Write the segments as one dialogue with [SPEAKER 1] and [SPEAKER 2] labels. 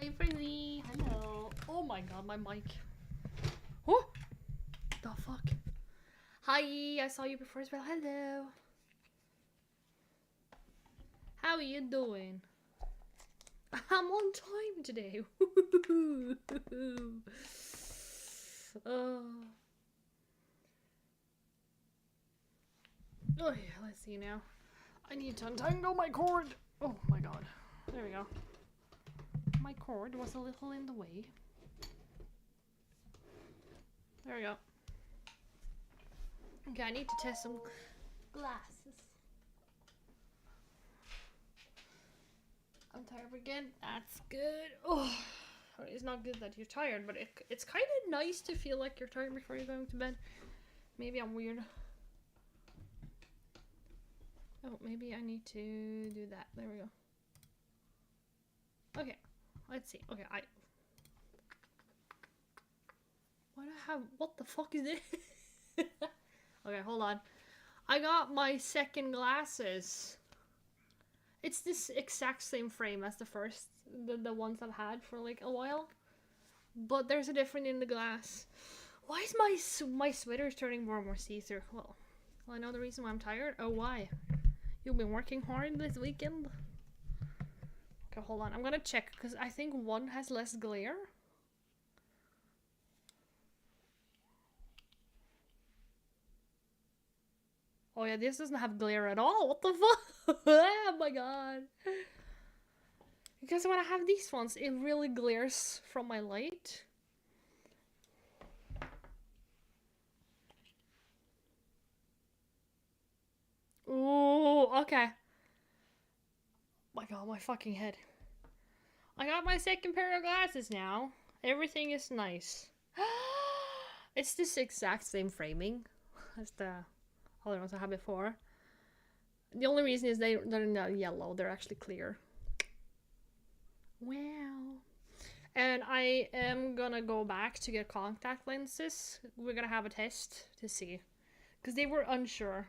[SPEAKER 1] Hi, Frizzy. Hello. Oh my god, my mic. Oh! The fuck? Hi, I saw you before as well. Hello. How are you doing? I'm on time today. Oh yeah, let's see now. I need to untangle my cord. Oh my god. There we go. My cord was a little in the way. There we go. Okay, I need to test some glasses. I'm tired again. That's good. Oh, it's not good that you're tired, but it's kind of nice to feel like you're tired before you're going to bed. Maybe I'm weird. Oh, maybe I need to do that. There we go. Okay, let's see. Okay, what the fuck is this? Okay, hold on. I got my second glasses. It's this exact same frame as the first, the ones I've had for like a while. But there's a difference in the glass. Why is my sweater turning more and more see-through? Well, I know the reason why I'm tired. Oh, why? You've been working hard this weekend? Okay, hold on. I'm gonna check, because I think one has less glare. Oh yeah, this doesn't have glare at all. What the fuck? Oh my god. Because when I have these ones, it really glares from my light. Ooh, okay. My god, my fucking head. I got my second pair of glasses now. Everything is nice. It's this exact same framing as the other ones I had before. The only reason is they're not yellow, they're actually clear. Wow. And I am gonna go back to get contact lenses. We're gonna have a test to see. Because they were unsure.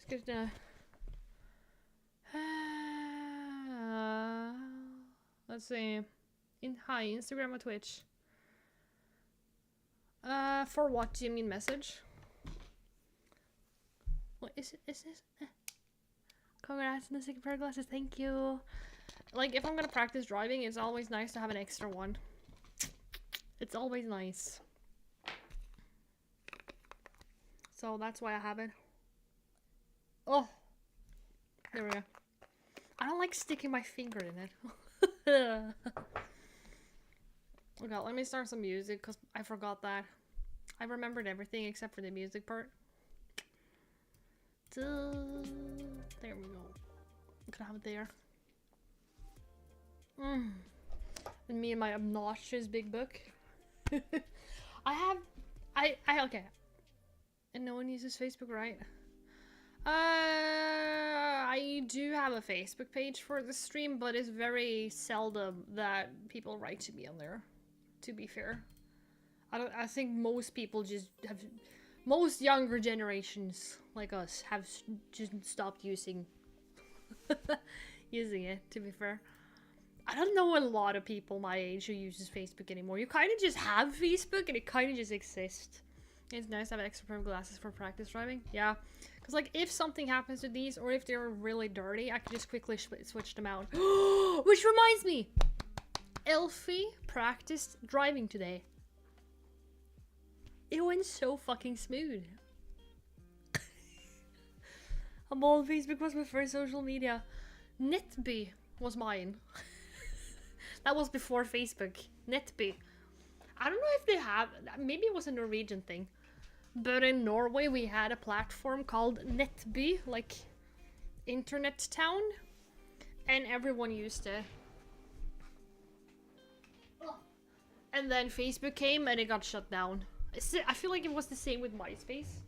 [SPEAKER 1] Let's get let's see. Hi, Instagram or Twitch. For what do you mean message? What is it? Is this? Congrats on the second pair of glasses, thank you. Like, if I'm gonna practice driving, it's always nice to have an extra one. It's always nice. So that's why I have it. Oh! There we go. I don't like sticking my finger in it. Okay, let me start some music, because I forgot that. I remembered everything except for the music part. There we go. I'm gonna have it there. And me and my obnoxious big book. Okay. And no one uses Facebook, right? I do have a Facebook page for the stream, but it's very seldom that people write to me on there, to be fair. I think most people most younger generations like us have just stopped using it, to be fair. I don't know a lot of people my age who uses Facebook anymore. You kind of just have Facebook and it kind of just exists. It's nice to have extra pair of glasses for practice driving. Yeah, because like if something happens to these or if they're really dirty, I can just quickly switch them out. Which reminds me, Elfie practiced driving today. It went so fucking smooth. I'm on Facebook was my first social media. Netby was mine. That was before Facebook. Netby. I don't know if they have, maybe it was a Norwegian thing. But in Norway we had a platform called Netby, like Internet Town. And everyone used it. And then Facebook came and it got shut down. I feel like it was the same with MySpace.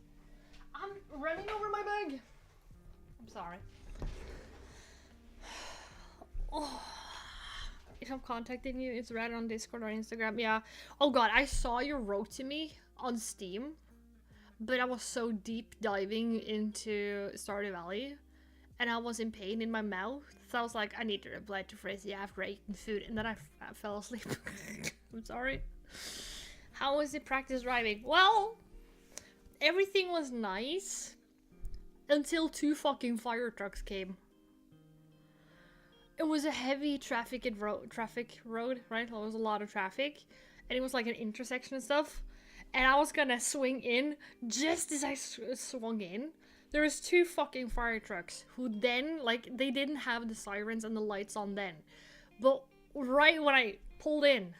[SPEAKER 1] I'm running over my bag. I'm sorry. Oh. If I'm contacting you, it's rather on Discord or Instagram. Yeah. Oh god, I saw you wrote to me on Steam. But I was so deep diving into Stardew Valley. and I was in pain in my mouth. So I was like, I need to reply to Frizzy after I eaten food, and then I fell asleep. I'm sorry. How was the practice driving? Well, everything was nice until 2 fucking fire trucks came. It was a heavy traffic road, right? There was a lot of traffic, and it was like an intersection and stuff. And I was gonna swing in. Just as I swung in, there was 2 fucking fire trucks who then, like, they didn't have the sirens and the lights on then. But right when I pulled in,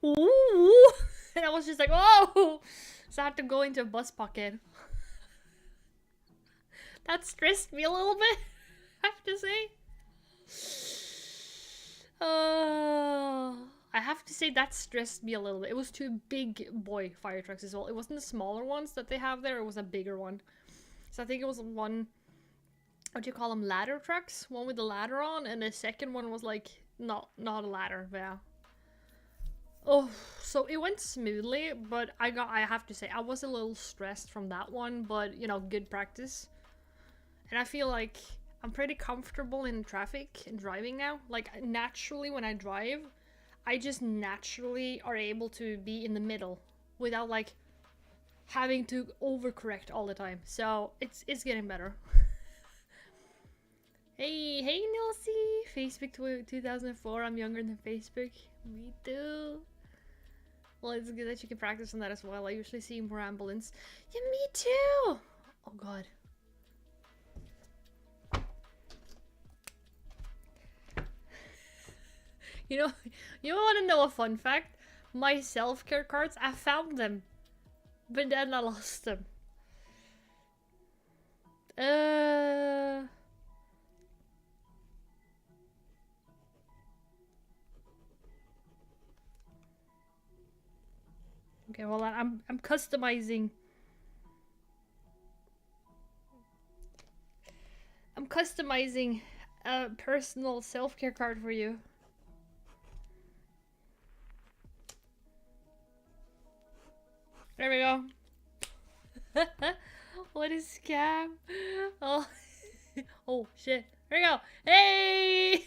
[SPEAKER 1] ooh, and I was just like, oh! So I had to go into a bus pocket. That stressed me a little bit, I have to say. I have to say that stressed me a little bit. It was 2 big boy fire trucks as well. It wasn't the smaller ones that they have there, it was a bigger one. So I think it was one, what do you call them, ladder trucks? One with the ladder on, and the second one was like, not a ladder, yeah. Oh, so it went smoothly, but I have to say, I was a little stressed from that one, but, you know, good practice. And I feel like I'm pretty comfortable in traffic and driving now. Like, naturally when I drive, I just naturally are able to be in the middle without, like, having to overcorrect all the time. So, it's getting better. Hey Nilsy! Facebook 2004, I'm younger than Facebook. Me too. Well, it's good that you can practice on that as well. I usually see more ambulance. Yeah, me too! Oh god. You want to know a fun fact? My self-care cards, I found them. But then I lost them. Okay, hold on. I'm customizing. I'm customizing a personal self-care card for you. There we go. What a scam. Oh, oh shit. There we go. Hey!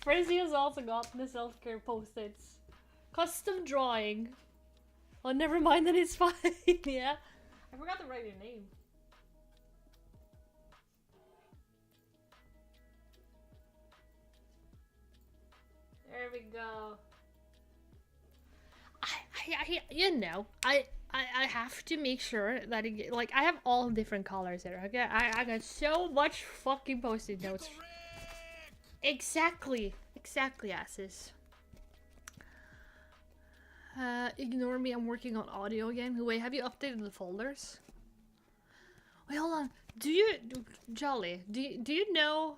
[SPEAKER 1] Frizzy has also got the self-care post-its. Custom drawing. Oh, never mind, that it's fine. Yeah. I forgot to write your name. There we go. You know, I have to make sure that it, like, I have all different colors here. Okay, I got so much fucking post-it notes. Exactly, asses. Ignore me. I'm working on audio again. Wait, have you updated the folders? Wait, hold on. Jolly? Do you know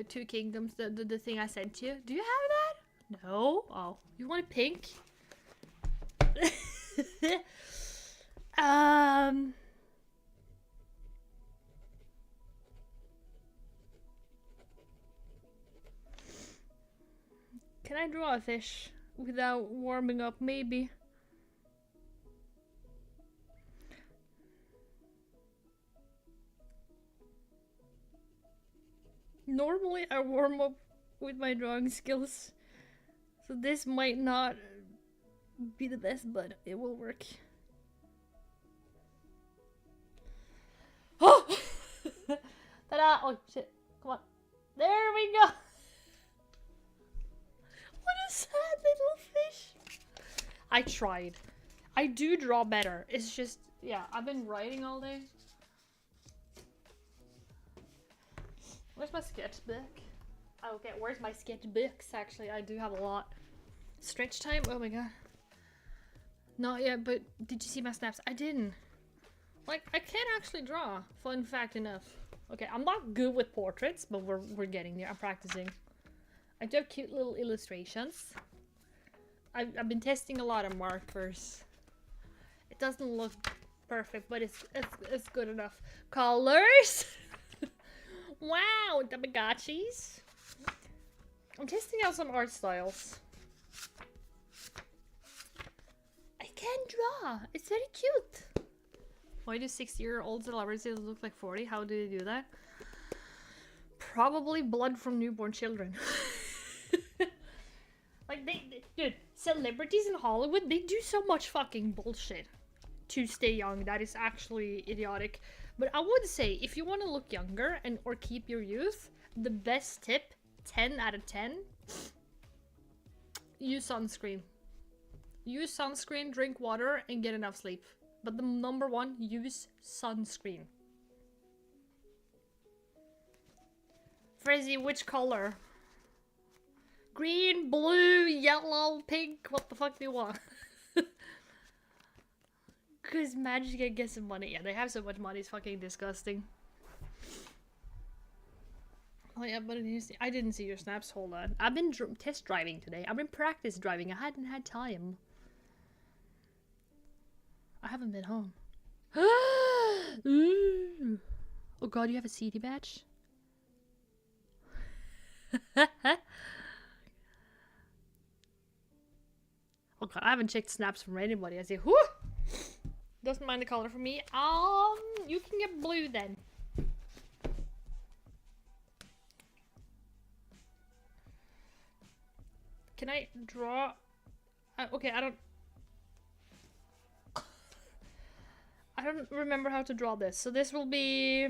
[SPEAKER 1] 2 Kingdoms? The thing I sent you. Do you have that? No. Oh, you want a pink? Can I draw a fish without warming up? Maybe. Normally I warm up with my drawing skills, so this might not be the best, but it will work. Oh! Ta-da! Oh shit, come on. There we go! What a sad little fish! I tried. I do draw better. It's just, yeah, I've been writing all day. Where's my sketchbook? Oh, okay, where's my sketchbooks? Actually, I do have a lot. Stretch time? Oh my god. Not yet, but did you see my snaps? I didn't. Like, I can actually draw. Fun fact enough. Okay, I'm not good with portraits, but we're getting there. I'm practicing. I do have cute little illustrations. I've been testing a lot of markers. It doesn't look perfect, but it's good enough. Colors! Wow, Tamagotchis. I'm testing out some art styles. I can draw. It's very cute. Why do 60-year-old celebrities look like 40? How do they do that? Probably blood from newborn children. Like, dude, celebrities in Hollywood, they do so much fucking bullshit to stay young. That is actually idiotic. But I would say, if you want to look younger and or keep your youth, the best tip, 10 out of 10, use sunscreen. Use sunscreen, drink water, and get enough sleep. But the number one, use sunscreen. Frizzy, which color? Green, blue, yellow, pink. What the fuck do you want? Cause Magic can get some money. Yeah, they have so much money. It's fucking disgusting. Oh yeah, but I didn't see your snaps. Hold on. I've been test driving today. I've been practice driving. I hadn't had time. I haven't been home. Ooh. Oh god, you have a CD badge? Oh god, I haven't checked snaps from anybody. I say, whoo! Doesn't mind the color for me. You can get blue then. Can I draw? Okay, I don't remember how to draw this. So this will be...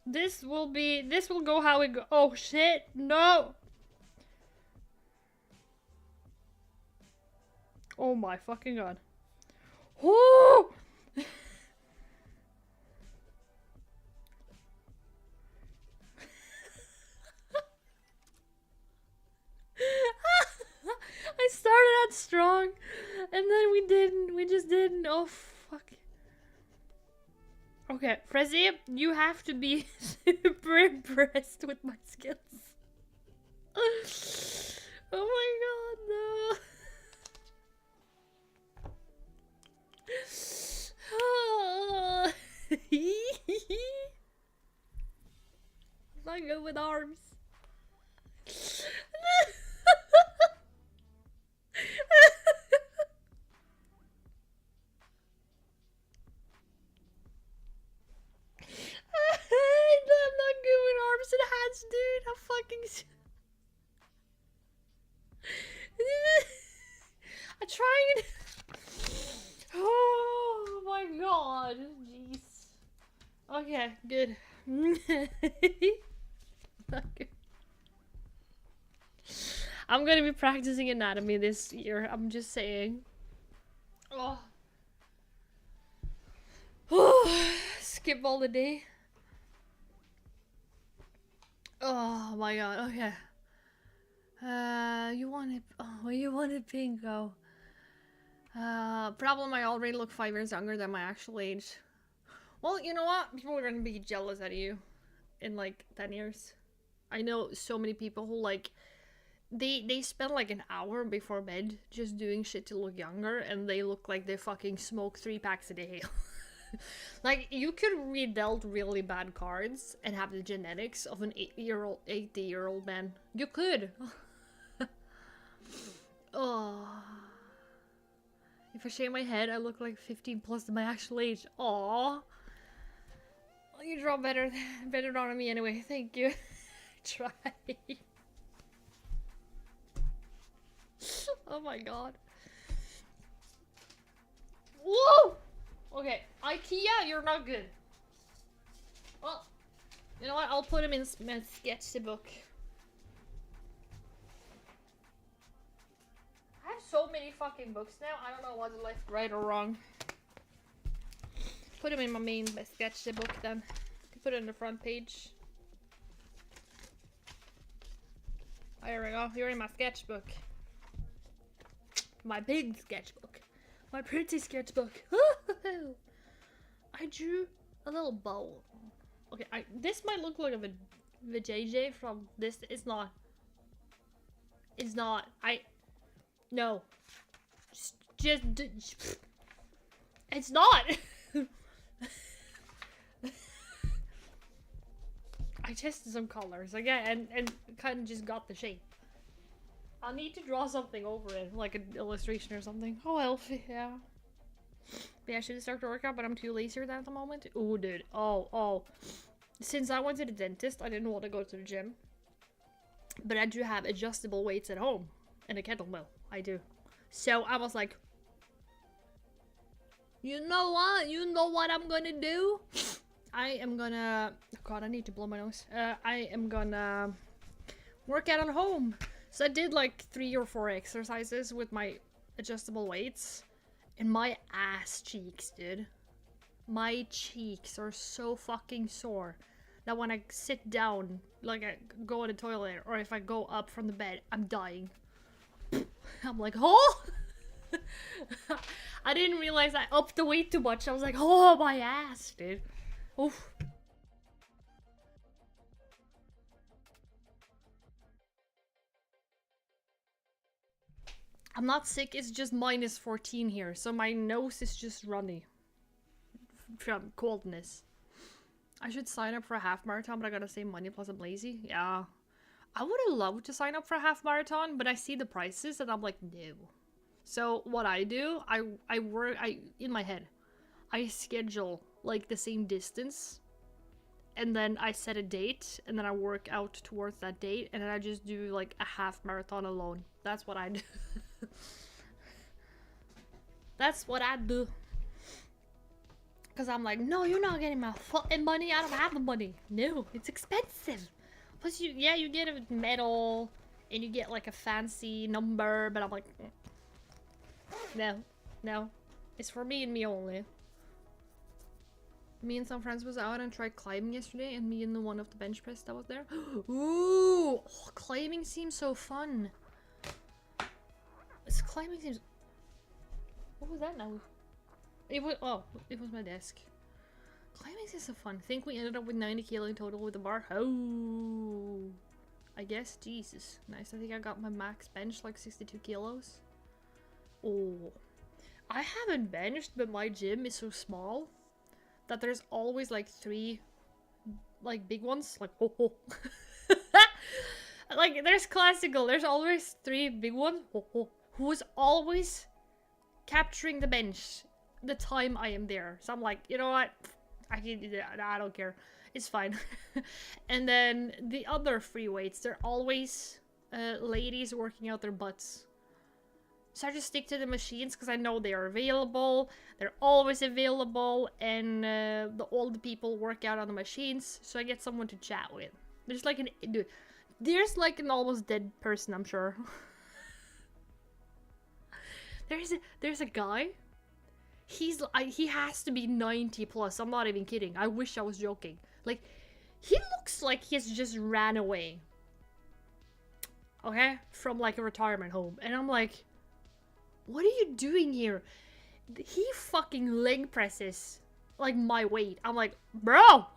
[SPEAKER 1] This will go how it go. Oh shit, no! Oh my fucking god. Oh! I started out strong, and then we just didn't. Oh fuck. Okay, Frizzy, you have to be super impressed with my skills. Oh my god, no. I'm not good with arms. I'm not good with arms and hands, dude. I'm fucking... I'm trying. Oh my god. Jeez. Okay, good. Okay. I'm gonna be practicing anatomy this year. I'm just saying. Oh. Skip all the day. Oh my god, okay. You want it, oh, you want it pinko. Problem I already look 5 years younger than my actual age. Well, you know what? People are gonna be jealous at you in like 10 years. I know so many people who like, they spend like an hour before bed just doing shit to look younger, and they look like they fucking smoke 3 packs a day. Like, you could be dealt really bad cards and have the genetics of an 80-year-old man. You could. Oh. If I shave my head, I look like 15 plus to my actual age. Aww. Well, you draw better on me anyway. Thank you. Try. Oh my god. Whoa! Okay, IKEA, you're not good. Well, you know what? I'll put him in my sketchbook. I have so many fucking books now. I don't know what's left, right or wrong. Put him in my sketchbook then. Put it on the front page. There we go. You're in my sketchbook. My big sketchbook. My pretty sketchbook. I drew a little bow. Okay, this might look like a JJ from this. It's not. It's not. No. Just it's not. I tested some colors again and kind of just got the shape. I'll need to draw something over it, like an illustration or something. Oh well, yeah. But yeah, I should start to work out, but I'm too lazy for that at the moment. Oh, dude. Oh. Since I went to the dentist, I didn't want to go to the gym. But I do have adjustable weights at home. And a kettlebell. I do. So I was like, you know what? You know what I'm gonna do? I am gonna... Oh god, I need to blow my nose. I am gonna work out at home. So I did like 3 or 4 exercises with my adjustable weights. And my ass cheeks, dude. My cheeks are so fucking sore that when I sit down, like I go in the toilet, or if I go up from the bed, I'm dying. I'm like, oh! I didn't realize I upped the weight too much. I was like, oh, my ass, dude. Oof. I'm not sick, it's just -14 here, so my nose is just runny from coldness. I should sign up for a half marathon, but I gotta save money, plus I'm lazy. Yeah. I would have loved to sign up for a half marathon, but I see the prices and I'm like, no. So what I do, in my head, I schedule like the same distance, and then I set a date, and then I work out towards that date, and then I just do like a half marathon alone. That's what I do. That's what I do. Because I'm like, no, you're not getting my fucking money. I don't have the money. No, it's expensive. Plus, you get a medal, and you get like a fancy number, but I'm like, no. It's for me and me only. Me and some friends was out and tried climbing yesterday, and me and the one of the bench press that was there. Ooh, oh, climbing seems so fun. Climbing seems... What was that now? It was my desk. Climbing is so fun. Think we ended up with 90 kilo in total with the bar. Oh, I guess. Jesus, nice. I think I got my max bench like 62 kilos. Oh, I haven't benched, but my gym is so small that there's always like 3 like big ones. Like ho. Like there's classical. There's always 3 big ones. Ho. Who's always capturing the bench the time I am there. So I'm like, you know what? I can do that. I don't care. It's fine. And then the other free weights, they're always ladies working out their butts. So I just stick to the machines because I know they are available. They're always available, and the old people work out on the machines, so I get someone to chat with. There's like an almost dead person, I'm sure. There's a guy. He has to be 90 plus. I'm not even kidding. I wish I was joking. Like, he looks like he's just ran away. Okay? From like a retirement home. And I'm like, what are you doing here? He fucking leg presses like my weight. I'm like, bro!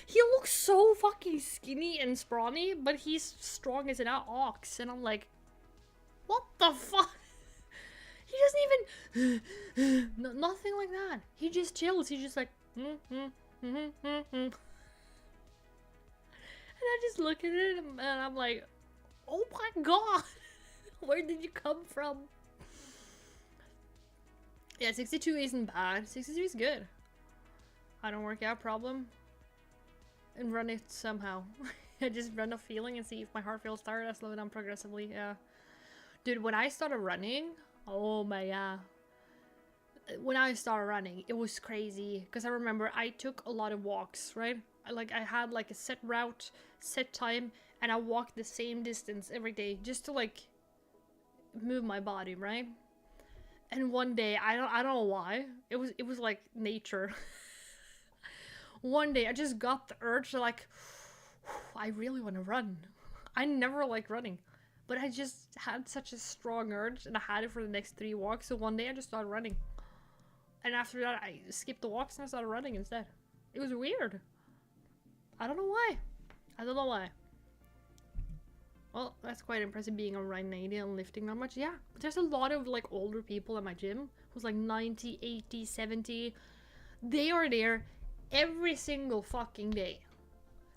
[SPEAKER 1] He looks so fucking skinny and scrawny, but he's strong as an ox. And I'm like, what the fuck? He doesn't even... nothing like that. He just chills. He's just like... And I just look at it and I'm like, oh my god! Where did you come from? Yeah, 62 isn't bad. 62 is good. I don't work out, problem. And run it somehow. I just run a feeling and see if my heart feels tired. I slow it down progressively, yeah. Dude, when I started running... Oh my god. When I started running, it was crazy. Because I remember I took a lot of walks, right? I had like a set route, set time, and I walked the same distance every day just to like move my body, right? And one day, I don't know why, it was like nature. One day I just got the urge to like, I really want to run. I never liked running. But I just had such a strong urge, and I had it for the next 3 walks, so one day I just started running. And after that, I skipped the walks and I started running instead. It was weird. I don't know why. I don't know why. Well, that's quite impressive being around 90 and lifting that much. Yeah, but there's a lot of like older people at my gym who's like 90, 80, 70. They are there every single fucking day.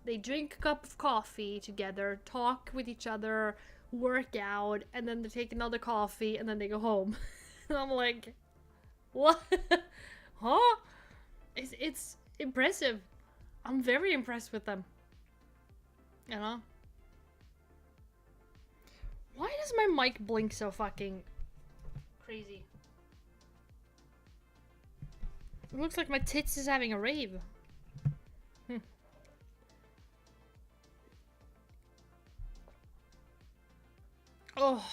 [SPEAKER 1] They drink a cup of coffee together, talk with each other, work out, and then they take another coffee, and then they go home. And I'm like, what? Huh? It's impressive. I'm very impressed with them. You know? Why does my mic blink so fucking crazy? It looks like my tits is having a rave. Oh.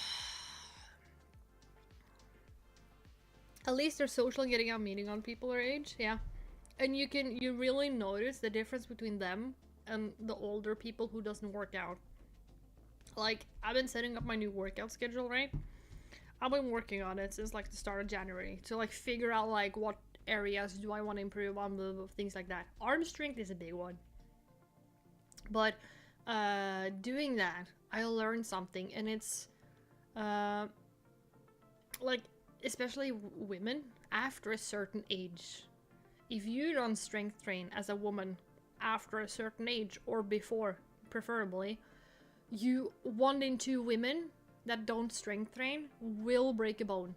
[SPEAKER 1] At least they're social and getting out meeting on people their age, yeah. And you really notice the difference between them and the older people who doesn't work out. Like, I've been setting up my new workout schedule, right? I've been working on it since like the start of January to like figure out like what areas do I want to improve on, the things like that. Arm strength is a big one. But doing that, I learned something, and it's like, especially women after a certain age, if you don't strength train as a woman after a certain age or before, preferably, you 1 in 2 women that don't strength train will break a bone.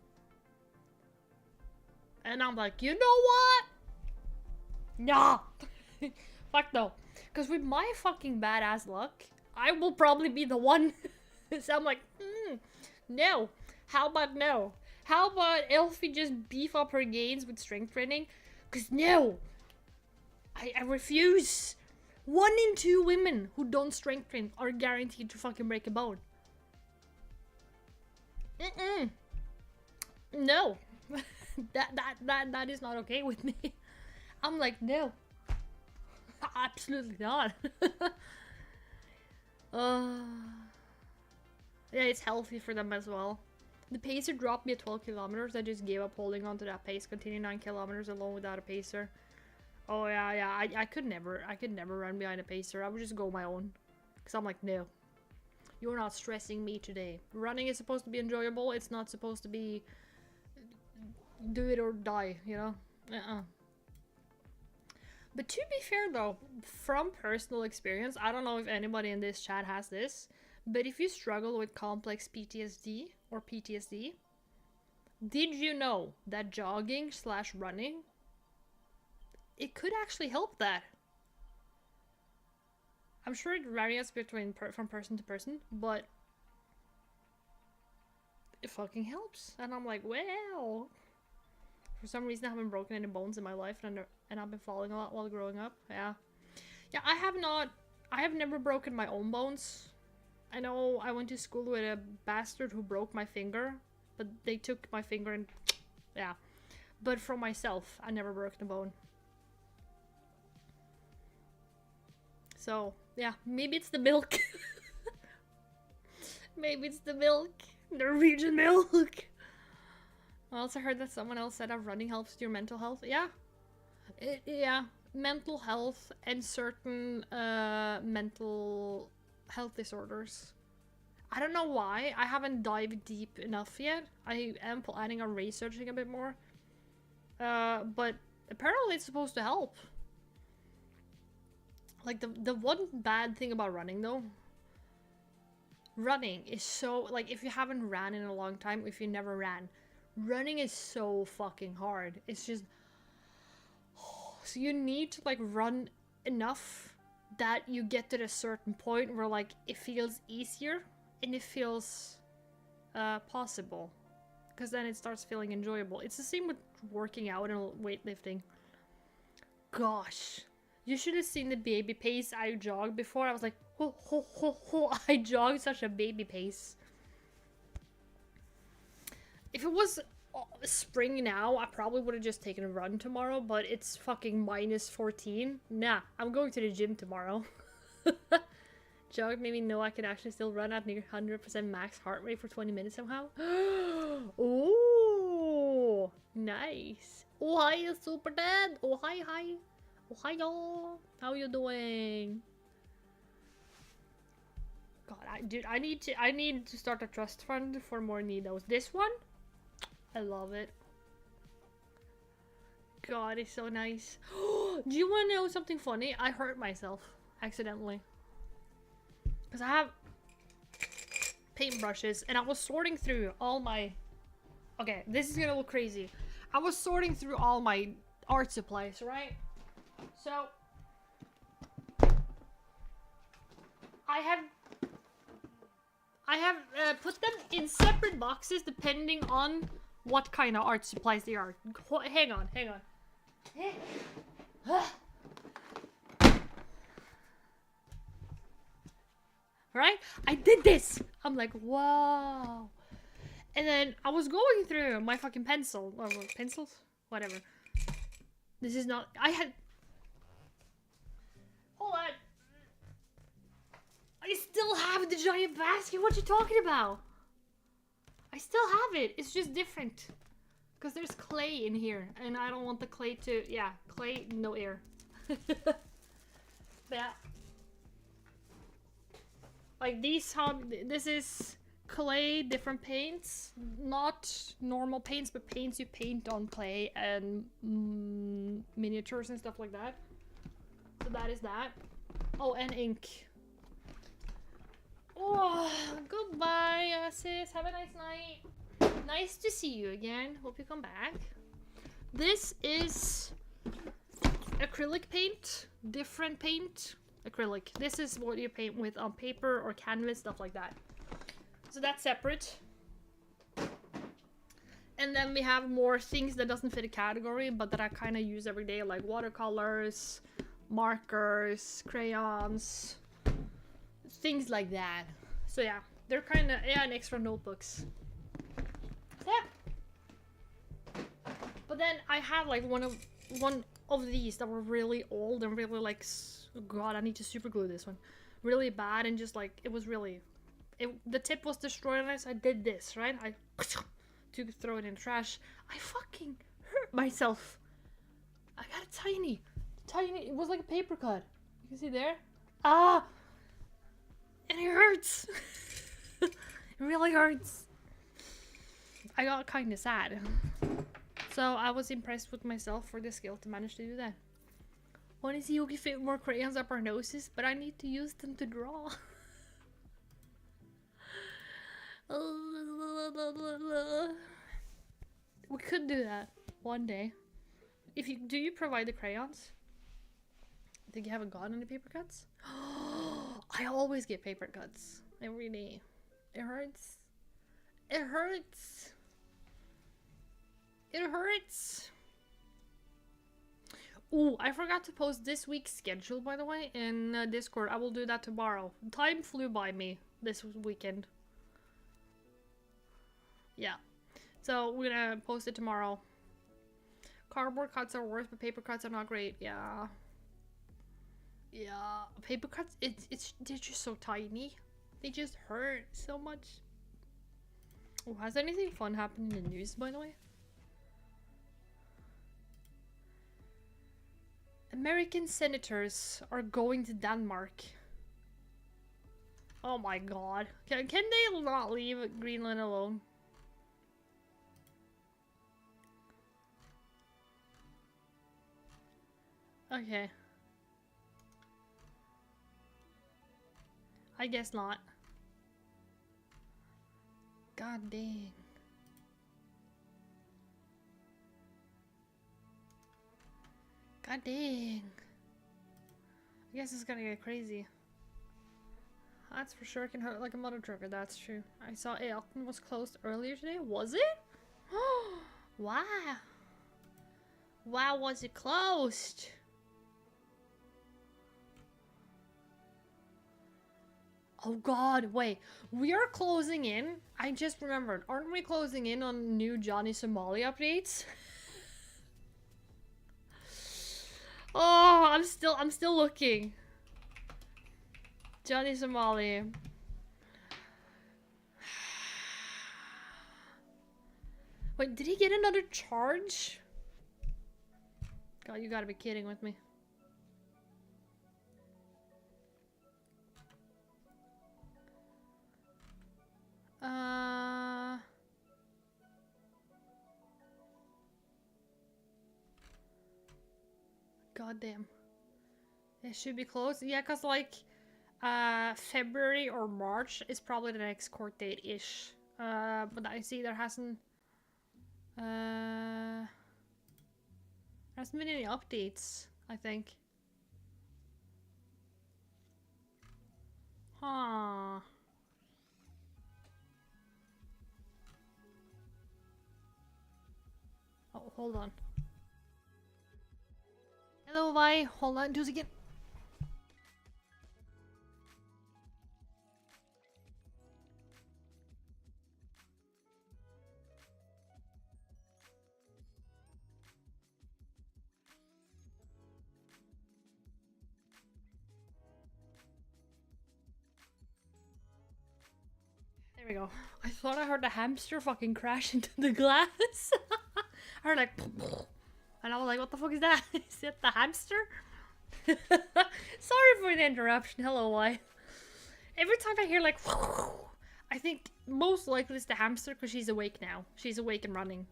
[SPEAKER 1] And I'm like, you know what? Nah. Fuck no. Because with my fucking badass luck, I will probably be the one. So I'm like, no. How about no? How about Elfie just beef up her gains with strength training? Because no. I refuse. 1 in 2 women who don't strength train are guaranteed to fucking break a bone. No. That is not okay with me. I'm like, no. Absolutely not. Yeah, it's healthy for them as well. The pacer dropped me at 12 kilometers. I just gave up holding on to that pace. Continue 9 kilometers alone without a pacer. Oh yeah. I could never run behind a pacer. I would just go my own. Cause I'm like, no. You're not stressing me today. Running is supposed to be enjoyable. It's not supposed to be do it or die, you know? But to be fair though, from personal experience, I don't know if anybody in this chat has this, but if you struggle with complex PTSD or PTSD, did you know that jogging / running, it could actually help that? I'm sure it varies from person to person, but it fucking helps. And I'm like, well, for some reason I haven't broken any bones in my life, and I've been falling a lot while growing up. Yeah, I have never broken my own bones. I know I went to school with a bastard who broke my finger, but they took my finger and yeah. But for myself, I never broke the bone. So yeah, maybe it's the milk. Maybe it's the milk. Norwegian milk. I also heard that someone else said that running helps with your mental health. Yeah. Yeah. Mental health and certain mental health disorders. I don't know why. I haven't dived deep enough yet. I am planning on researching a bit more. But apparently it's supposed to help. Like, the one bad thing about running, though, running is so, like, if you haven't ran in a long time, if you never ran, running is so fucking hard. It's just, so you need to, like, run enough that you get to a certain point where, like, it feels easier and it feels possible, because then it starts feeling enjoyable. It's the same with working out and weightlifting. Gosh. You should have seen the baby pace I jogged before. I was like, ho, ho, ho, ho. I jogged such a baby pace. If it was spring now, I probably would have just taken a run tomorrow, but it's fucking -14. Nah, I'm going to the gym tomorrow. Jog made me know I could actually still run at near 100% max heart rate for 20 minutes somehow. Oh, nice. Oh, hi, Super Dad. Oh, hi. Oh, hi, y'all. How you doing? God, I need to start a trust fund for more Nidos. This one? I love it. God, it's so nice. Do you want to know something funny? I hurt myself accidentally. Because I have paintbrushes and I was sorting through all my... Okay, this is gonna look crazy. I was sorting through all my art supplies, right? So... I have put them in separate boxes depending on what kind of art supplies they are. Hang on. Right? I did this! I'm like, wow. And then I was going through my fucking pencils? Whatever. This is not... Hold on. I still have the giant basket. What you talking about? I still have it. It's just different. Because there's clay in here. And I don't want the clay to... Yeah, clay, no air. Yeah. Like these, this is clay, different paints. Not normal paints, but paints you paint on clay and miniatures and stuff like that. So that is that. Oh, and ink. Oh, goodbye, sis. Have a nice night. Nice to see you again. Hope you come back. This is acrylic paint. Different paint. Acrylic. This is what you paint with on paper or canvas, stuff like that. So that's separate. And then we have more things that doesn't fit a category, but that I kind of use every day, like watercolors, markers, crayons, things like that. So yeah, they're kind of, yeah, and extra notebooks. So yeah. But then I had like one of these that were really old and really like, oh god, I need to super glue this one. Really bad, and just like, it was really, the tip was destroyed, and I did this, right? I to throw it in the trash. I fucking hurt myself. I got a tiny, it was like a paper cut. You can see there? Ah! And it hurts. It really hurts. I got kind of sad. So I was impressed with myself for the skill to manage to do that. Want to see who can fit more crayons up our noses, but I need to use them to draw. We could do that one day. Do you provide the crayons? Think you haven't gotten any paper cuts? I always get paper cuts every day. It hurts. It hurts. It hurts. Ooh, I forgot to post this week's schedule, by the way, in Discord. I will do that tomorrow. Time flew by me this weekend. Yeah. So we're gonna post it tomorrow. Cardboard cuts are worse, but paper cuts are not great. Yeah. Yeah. Paper cuts, they're just so tiny. They just hurt so much. Oh, has anything fun happened in the news, by the way? American senators are going to Denmark. Oh my god. Can they not leave Greenland alone? Okay. I guess not. God dang. God dang. I guess it's gonna get crazy. That's for sure can hurt like a mother trucker, that's true. I saw Elton was closed earlier today. Was it? Wow. Why was it closed? Oh god, wait. We are closing in. I just remembered. Aren't we closing in on new Johnny Somali updates? Oh, I'm still looking. Johnny Somali. Wait, did he get another charge? God, you gotta be kidding with me. God damn. It should be close. Yeah, because like February or March is probably the next court date-ish. But I see there hasn't been any updates, I think. Huh. Oh, hold on. Hello, bye. Hold on, do it again. There we go. I thought I heard the hamster fucking crash into the glass. I heard like, and I was like, what the fuck is that? Is it the hamster? Sorry for the interruption. Hello, why? Every time I hear like, I think most likely it's the hamster because she's awake now. She's awake and running.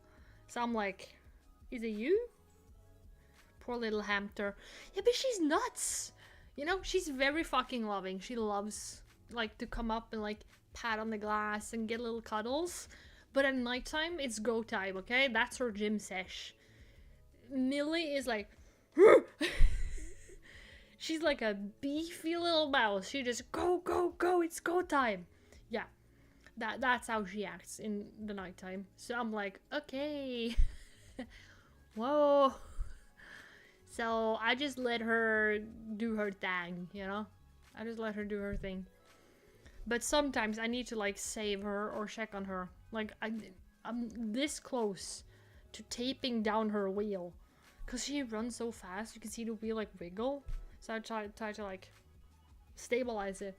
[SPEAKER 1] So I'm like, is it you? Poor little hamster. Yeah, but she's nuts. You know, she's very fucking loving. She loves like to come up and like pat on the glass and get little cuddles. But at nighttime, it's go time, okay? That's her gym sesh. Millie is like... She's like a beefy little mouse. She just go, go, go, it's go time. Yeah, that's how she acts in the nighttime. So I'm like, okay. Whoa. So I just let her do her thing, you know? I just let her do her thing. But sometimes I need to like save her or check on her. Like I'm this close to taping down her wheel. Cause she runs so fast, you can see the wheel like wiggle. So I try to like stabilize it.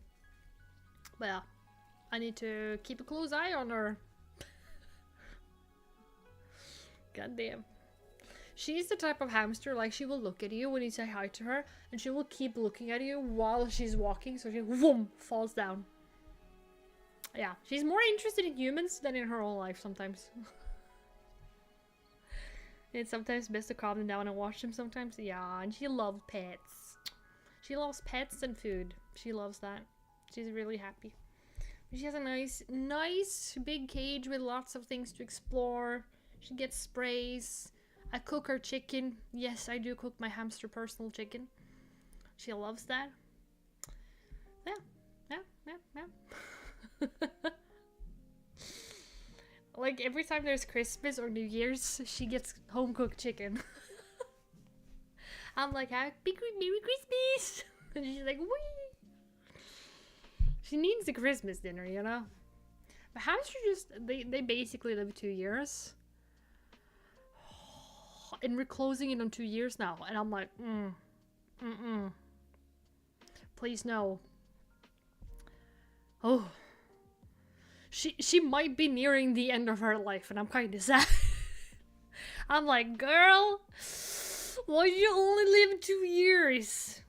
[SPEAKER 1] But yeah, I need to keep a close eye on her. God damn. She's the type of hamster, like she will look at you when you say hi to her, and she will keep looking at you while she's walking, so she whoom, falls down. Yeah, she's more interested in humans than in her own life sometimes. It's sometimes best to calm them down and watch them sometimes. Yeah, and she loves pets. She loves pets and food. She loves that. She's really happy. She has a nice big cage with lots of things to explore. She gets sprays. I cook her chicken. Yes, I do cook my hamster personal chicken. She loves that. Yeah. Like every time there's Christmas or New Year's, she gets home cooked chicken. I'm like, happy Merry Christmas! And she's like, wee! She needs the Christmas dinner, you know? But hamsters just, they basically live 2 years. And we're closing in on 2 years now. And I'm like, please no. Oh. She might be nearing the end of her life, and I'm kind of sad. I'm like, girl, why did you only live 2 years?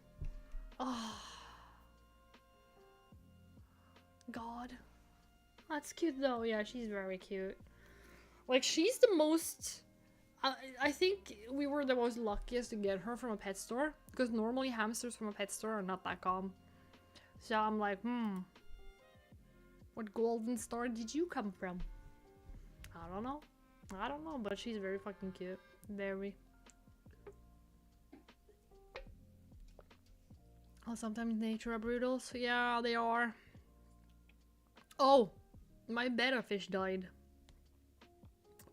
[SPEAKER 1] Oh. God. That's cute though. Yeah, she's very cute. Like, she's the most... I think we were the most luckiest to get her from a pet store. Because normally hamsters from a pet store are not that calm. So I'm like, what golden star did you come from? I don't know. But she's very fucking cute. Very. Oh, sometimes nature are brutal. So yeah, they are. Oh, my betta fish died.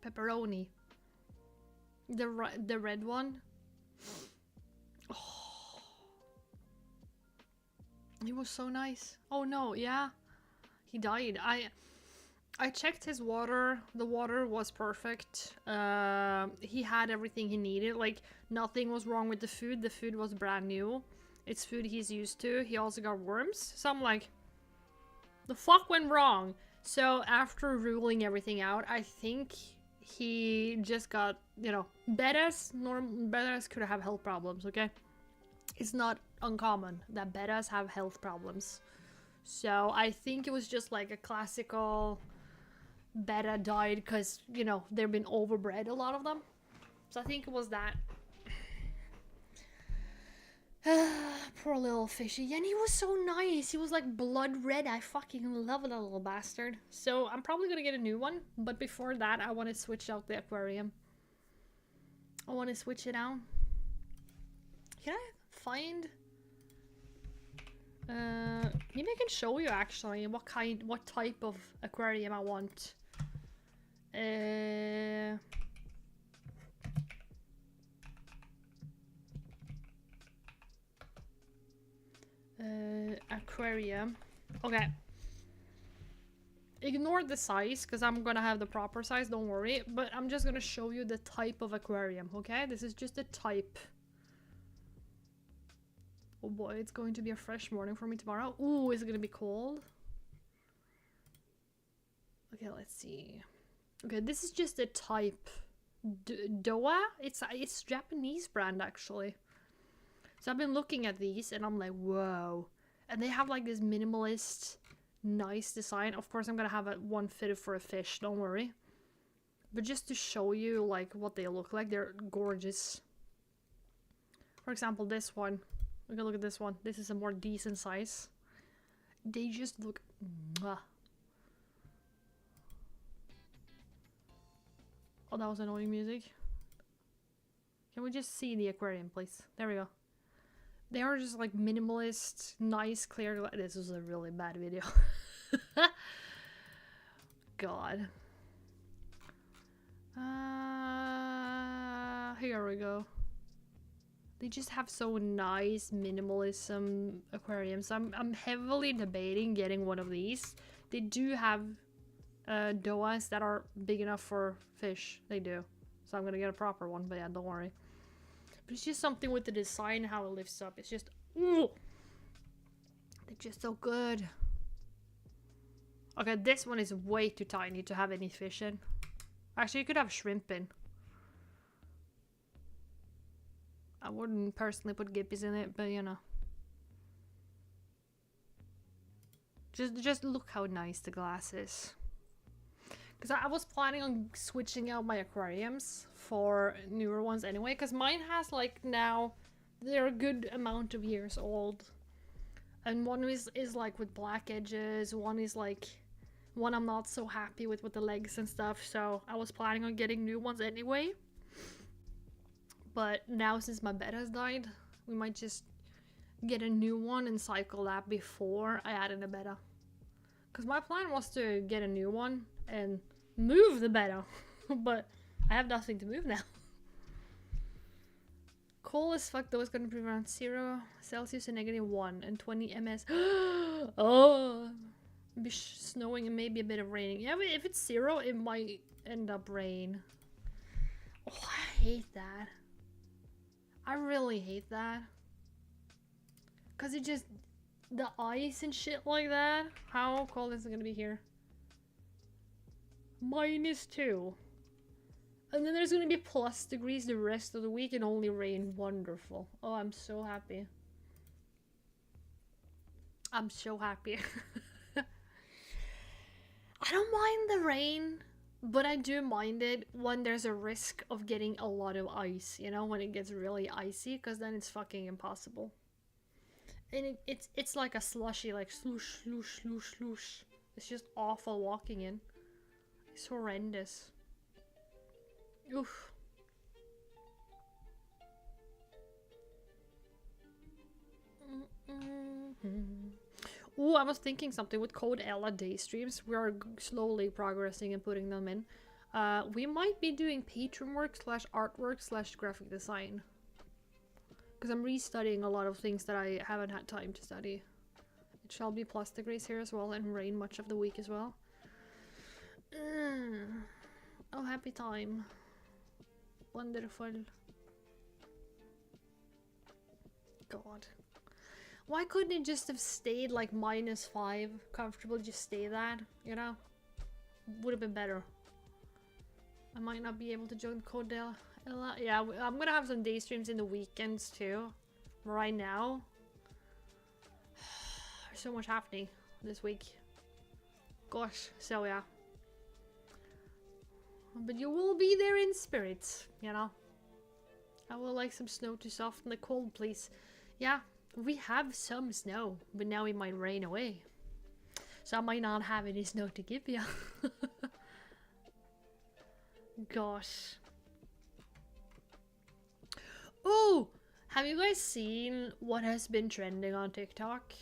[SPEAKER 1] Pepperoni. The red one. Oh. He was so nice. Oh no, yeah. He died. I checked his water. The water was perfect. He had everything he needed. Like, nothing was wrong with the food. The food was brand new. It's food he's used to. He also got worms. So I'm like, the fuck went wrong? So after ruling everything out, I think he just got, you know, bettas could have health problems, okay? It's not uncommon that bettas have health problems. So I think it was just like a classical betta died because, you know, they've been overbred, a lot of them. So I think it was that. Poor little fishy. And he was so nice. He was like blood red. I fucking love that little bastard. So I'm probably gonna get a new one. But before that, I want to switch out the aquarium. I want to switch it out. Can I find... maybe I can show you actually what type of aquarium I want. Aquarium. Okay. Ignore the size, because I'm gonna have the proper size, don't worry. But I'm just gonna show you the type of aquarium, okay? This is just a type. Oh boy, it's going to be a fresh morning for me tomorrow. Ooh, is it gonna be cold? Okay, let's see. Okay, this is just a type. Doa? It's Japanese brand, actually. So I've been looking at these, and I'm like, whoa. And they have like this minimalist, nice design. Of course, I'm gonna have one fitted for a fish, don't worry. But just to show you like what they look like, they're gorgeous. For example, this one. We can look at this one. This is a more decent size. They just look... Mwah. Oh, that was annoying music. Can we just see the aquarium, please? There we go. They are just like minimalist, nice, clear... This was a really bad video. God. Here we go. They just have so nice minimalism aquariums. I'm heavily debating getting one of these. They do have doas that are big enough for fish. They do. So I'm gonna get a proper one, but yeah, don't worry. But it's just something with the design, how it lifts up. It's just, ooh, they're just so good. Okay, this one is way too tiny to have any fish in. Actually, you could have shrimp in. I wouldn't personally put gippies in it, but you know. Just look how nice the glass is. Because I was planning on switching out my aquariums for newer ones anyway. Because mine has like now, they're a good amount of years old. And one is like with black edges. One is like, one I'm not so happy with the legs and stuff. So I was planning on getting new ones anyway. But now since my bed has died, we might just get a new one and cycle that before I add in a beta. Because my plan was to get a new one and move the beta. But I have nothing to move now. Cold as fuck though, it's gonna be around 0 Celsius and -1 and 20 ms. Oh, it'll be snowing and maybe a bit of raining. Yeah, but if it's 0, it might end up rain. Oh, I hate that. I really hate that. Cause it just, the ice and shit like that. How cold is it gonna be here? -2. And then there's gonna be plus degrees the rest of the week and only rain. Wonderful. Oh, I'm so happy. I'm so happy. I don't mind the rain. But I do mind it when there's a risk of getting a lot of ice, you know, when it gets really icy, because then it's fucking impossible. And it's like a slushy, like sloosh, sloosh, sloosh, sloosh. It's just awful walking in. It's horrendous. Oof. Ooh, I was thinking something with Code Ella day streams. We are slowly progressing and putting them in. We might be doing patron work / artwork / graphic design. Because I'm restudying a lot of things that I haven't had time to study. It shall be plus degrees here as well and rain much of the week as well. Oh, happy time. Wonderful. God. Why couldn't it just have stayed like -5? Comfortable, just stay that, you know? Would have been better. I might not be able to join Codella. Yeah, I'm gonna have some day streams in the weekends too. Right now. There's so much happening this week. Gosh, so yeah. But you will be there in spirit, you know? I would like some snow to soften the cold, please. Yeah, we have some snow, but now it might rain away. So I might not have any snow to give you. Gosh. Oh! Have you guys seen what has been trending on TikTok?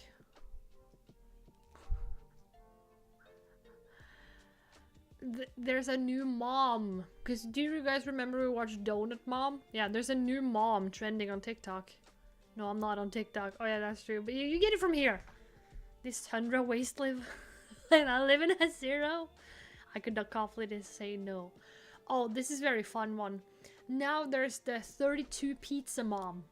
[SPEAKER 1] There's a new mom. Because do you guys remember we watched Donut Mom? Yeah, there's a new mom trending on TikTok. No, I'm not on TikTok. Oh yeah, that's true. But you get it from here. This tundra wasteland. And I live in a zero. I could not confidently say no. Oh, this is a very fun one. Now there's the 32 pizza mom.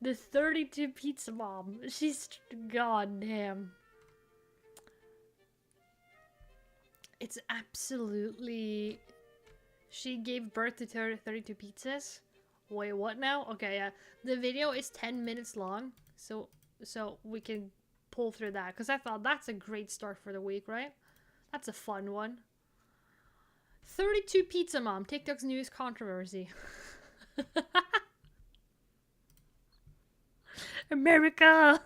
[SPEAKER 1] The 32 pizza mom. She's goddamn. It's absolutely. She gave birth to 32 pizzas. Wait, what now? Okay, yeah. The video is 10 minutes long, so we can pull through that because I thought that's a great start for the week, right? That's a fun one. 32 pizza mom, TikTok's newest controversy. America!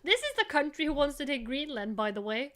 [SPEAKER 1] This is the country who wants to take Greenland, by the way.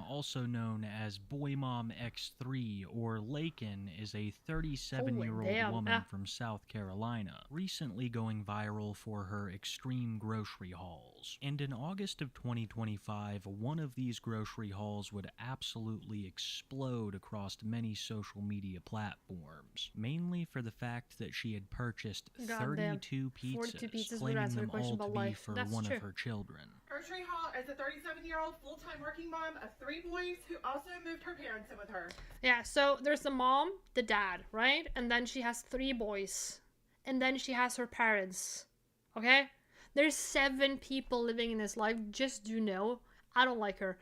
[SPEAKER 2] Also known as Boy Mom X3, or Lakin, is a 37-year-old woman from South Carolina, recently going viral for her extreme grocery hauls. And in August of 2025, one of these grocery hauls would absolutely explode across many social media platforms, mainly for the fact that she had purchased 32 pizzas, claiming them all to be for one of her children.
[SPEAKER 3] Grocery haul as a 37-year-old full-time working mom of 3 boys who also moved her parents in with her.
[SPEAKER 1] Yeah, so there's the mom, the dad, right? And then she has 3 boys. And then she has her parents. Okay? There's 7 people living in this life. Just do know, I don't like her.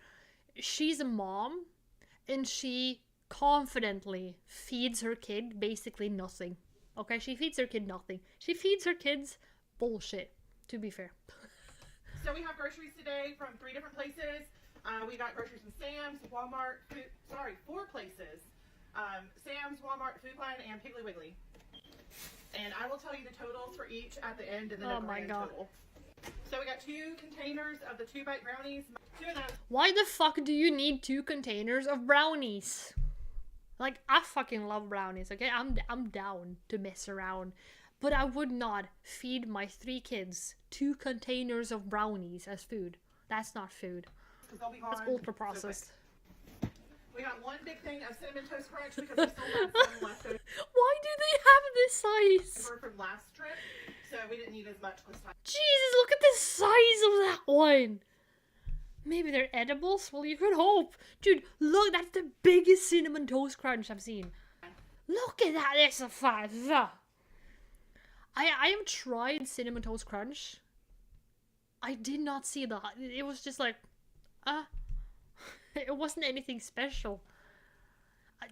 [SPEAKER 1] She's a mom, and she confidently feeds her kid basically nothing. Okay? She feeds her kid nothing. She feeds her kids bullshit, to be fair.
[SPEAKER 3] So we have groceries today from 3 different places. We got groceries from Sam's, Walmart, 4 places. Sam's, Walmart, Food Line, and Piggly Wiggly. And I will tell you the totals for each at the end and then the grand total. So we got 2 containers of the 2-bite brownies. 2 of those.
[SPEAKER 1] Why the fuck do you need 2 containers of brownies? Like, I fucking love brownies, okay? I'm down to mess around. But I would not feed my 3 kids 2 containers of brownies as food. That's not food. That's ultra processed.
[SPEAKER 3] So we got 1 big thing of Cinnamon Toast Crunch because we still have some left over.
[SPEAKER 1] Why do they have this size?
[SPEAKER 3] From last trip, so we didn't need as much this time.
[SPEAKER 1] Jesus, look at the size of that one. Maybe they're edibles? Well, you could hope. Dude, look, that's the biggest Cinnamon Toast Crunch I've seen. Look at that, it's a 5. I have tried Cinnamon Toast Crunch. I did not see that. It was just like, it wasn't anything special.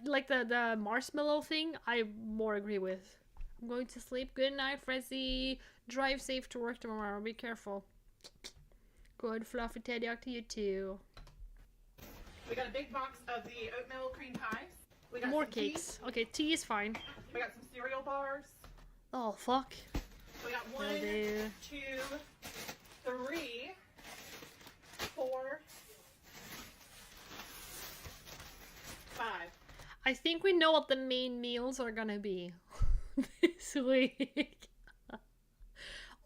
[SPEAKER 1] Like the marshmallow thing, I more agree with. I'm going to sleep. Good night, Frizzy. Drive safe to work tomorrow. Be careful. Good fluffy teddy to you too.
[SPEAKER 3] We got a big box of the oatmeal cream pies. We got
[SPEAKER 1] more cakes. Tea. Okay, tea is fine.
[SPEAKER 3] We got some cereal bars.
[SPEAKER 1] Oh, fuck.
[SPEAKER 3] We got 1, 2, 3, 4, 5.
[SPEAKER 1] I think we know what the main meals are gonna be this week.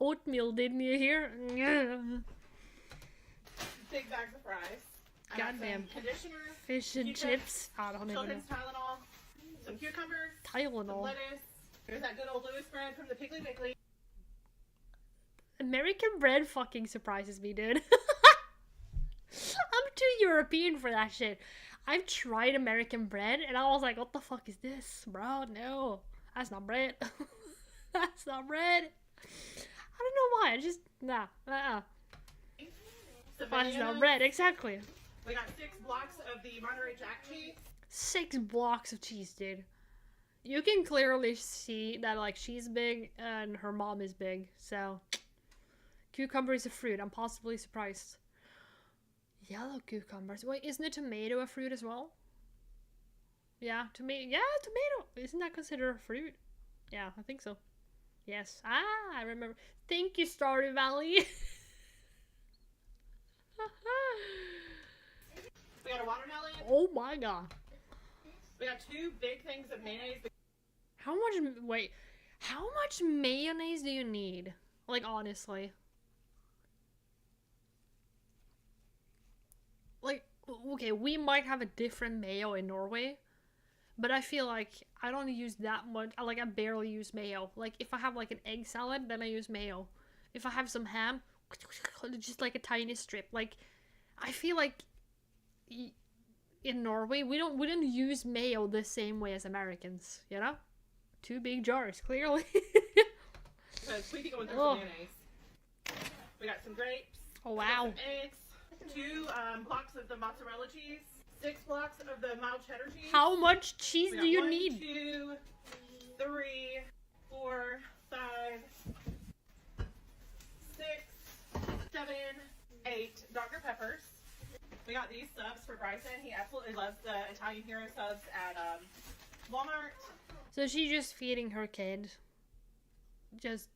[SPEAKER 1] Oatmeal, didn't you hear?
[SPEAKER 3] Big bags of fries.
[SPEAKER 1] Goddamn.
[SPEAKER 3] Conditioner.
[SPEAKER 1] Fish and chips. I don't even know.
[SPEAKER 3] Children's Tylenol. Some cucumbers.
[SPEAKER 1] Tylenol.
[SPEAKER 3] Some lettuce. There's that good old Louis bread from the Piggly Wiggly.
[SPEAKER 1] American bread fucking surprises me, dude. I'm too European for that shit. I've tried American bread and I was like, what the fuck is this, bro? No, that's not bread. That's not bread. I don't know why. I just, nah. That's not bread, exactly.
[SPEAKER 3] We got 6 blocks of the Monterey Jack cheese.
[SPEAKER 1] 6 blocks of cheese, dude. You can clearly see that, like, she's big and her mom is big, so. Cucumber is a fruit. I'm possibly surprised. . Yellow cucumbers. Wait, isn't a tomato a fruit as well? Yeah, tomato. Yeah, tomato. Isn't that considered a fruit? Yeah, I think so. Yes. Ah, I remember. Thank you, Stardew Valley.
[SPEAKER 3] We got a watermelon.
[SPEAKER 1] Oh my god.
[SPEAKER 3] We got 2 big things of mayonnaise.
[SPEAKER 1] How much, wait, how much mayonnaise do you need? Like, honestly. Like, okay, we might have a different mayo in Norway, but I feel like I don't use that much. I barely use mayo. Like, if I have like an egg salad, then I use mayo. If I have some ham, just like a tiny strip. Like, I feel like in Norway we don't use mayo the same way as Americans, you know? 2 big jars, clearly.
[SPEAKER 3] Because we can go in there some mayonnaise. We got some grapes.
[SPEAKER 1] Oh wow.
[SPEAKER 3] Some eggs. 2 blocks of the mozzarella cheese. 6 blocks of the mild cheddar cheese.
[SPEAKER 1] How much cheese do you
[SPEAKER 3] 1,
[SPEAKER 1] need?
[SPEAKER 3] 2, 3, 4, 5, 6, 7, 8 Dr. Peppers. We got these subs for Bryson. He absolutely loves the Italian Hero subs at Walmart.
[SPEAKER 1] So she's just feeding her kid. Just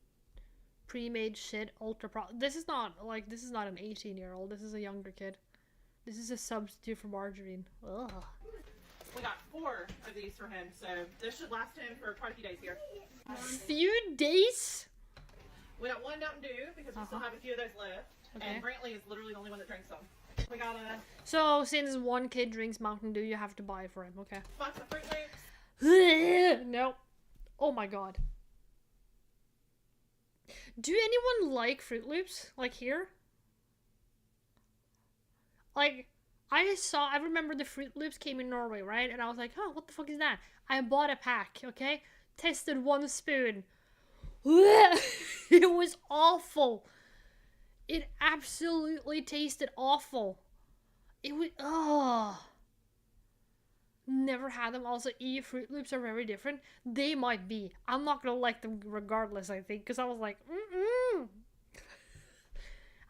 [SPEAKER 1] pre-made shit, ultra pro. This is not an 18-year-old. This is a younger kid. This is a substitute for margarine. Ugh.
[SPEAKER 3] We got 4 of these for him, so this should last him for quite a few days here.
[SPEAKER 1] Few days?
[SPEAKER 3] We got 1 Mountain Dew because we still have a few of those left.
[SPEAKER 1] Okay.
[SPEAKER 3] And Brantley is literally the only one that drinks them. We got a
[SPEAKER 1] So since one kid drinks Mountain Dew, you have to buy for him. Okay.
[SPEAKER 3] box of Fruit Loops.
[SPEAKER 1] Nope. Oh my god. Do anyone like Fruit Loops? Like here? Like, I remember the Fruit Loops came in Norway, right? And I was like, what the fuck is that? I bought a pack, okay? Tested 1 spoon. It was awful. It absolutely tasted awful. It was, never had them. Also, Fruit Loops are very different. They might be. I'm not gonna like them regardless, I think, because I was like,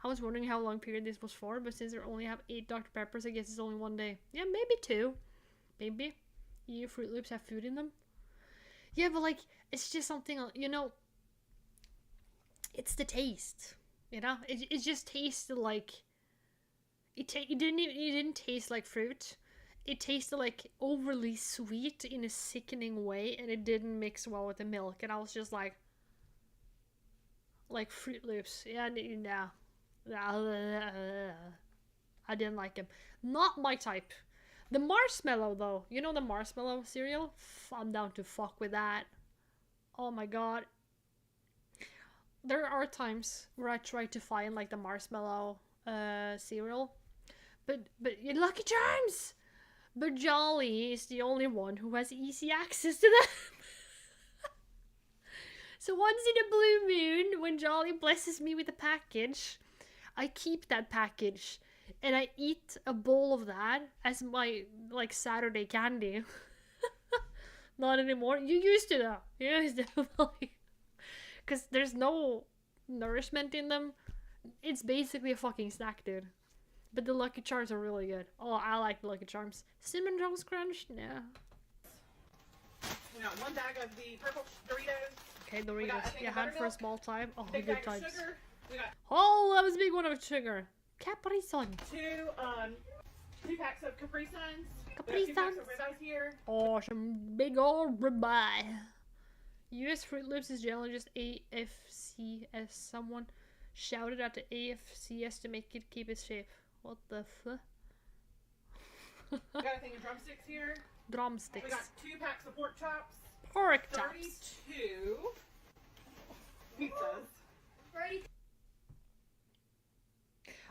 [SPEAKER 1] I was wondering how long period this was for, but since they only have 8 Dr. Peppers, I guess it's only 1 day. Yeah, maybe 2. Maybe. Fruit Loops have food in them. Yeah, but like, it's just something, you know, it's the taste. You know? It just tasted like, it didn't taste like fruit. It tasted like overly sweet in a sickening way, and it didn't mix well with the milk, and I was just like Fruit Loops. Yeah, no. I didn't like him. Not my type. The marshmallow, though. You know the marshmallow cereal? I'm down to fuck with that. Oh my god. There are times where I try to find like the marshmallow cereal. But you Lucky Charms! But Jolly is the only one who has easy access to them. So once in a blue moon, when Jolly blesses me with a package, I keep that package and I eat a bowl of that as my like Saturday candy. Not anymore. You used to though. You used to, because there's no nourishment in them. It's basically a fucking snack, dude. But the Lucky Charms are really good. Oh, I like the Lucky Charms. Cinnamon Toast Crunch? No.
[SPEAKER 3] We got 1 bag of the purple Doritos.
[SPEAKER 1] Okay, Doritos. Yeah, had for a small time. Oh,
[SPEAKER 3] Big
[SPEAKER 1] good
[SPEAKER 3] bag
[SPEAKER 1] times.
[SPEAKER 3] of sugar. We got
[SPEAKER 1] Oh, that was a big one of sugar. Capri Sun.
[SPEAKER 3] 2 packs of Capri Suns.
[SPEAKER 1] Capri
[SPEAKER 3] We got 2 packs
[SPEAKER 1] Suns.
[SPEAKER 3] of ribeyes here.
[SPEAKER 1] Oh, some big old ribeye. US Fruit Loops is generally just AFCS. Someone shouted at the AFCS to make it keep its shape. What the fuck?
[SPEAKER 3] We got a thing of drumsticks here.
[SPEAKER 1] Drumsticks.
[SPEAKER 3] We got 2 packs of pork chops.
[SPEAKER 1] Pork chops.
[SPEAKER 3] 32 pizzas.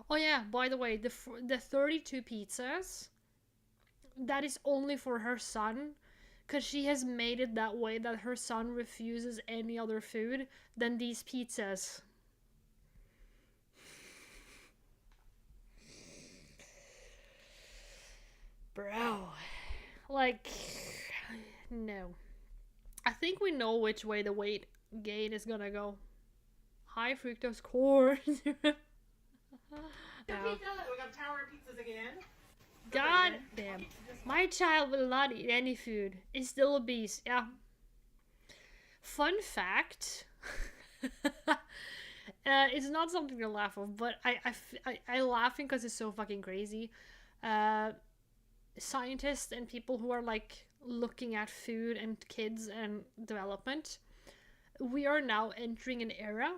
[SPEAKER 1] Oh yeah, by the way, the 32 pizzas, that is only for her son, because she has made it that way that her son refuses any other food than these pizzas. Bro, like, no. I think we know which way the weight gain is gonna go. High fructose corn.
[SPEAKER 3] Pizza. We got Tower of Pizzas again.
[SPEAKER 1] God damn. My child will not eat any food. Is still obese. Yeah. Fun fact. It's not something to laugh of, but I laughing because it's so fucking crazy. Scientists and people who are like looking at food and kids and development, we are now entering an era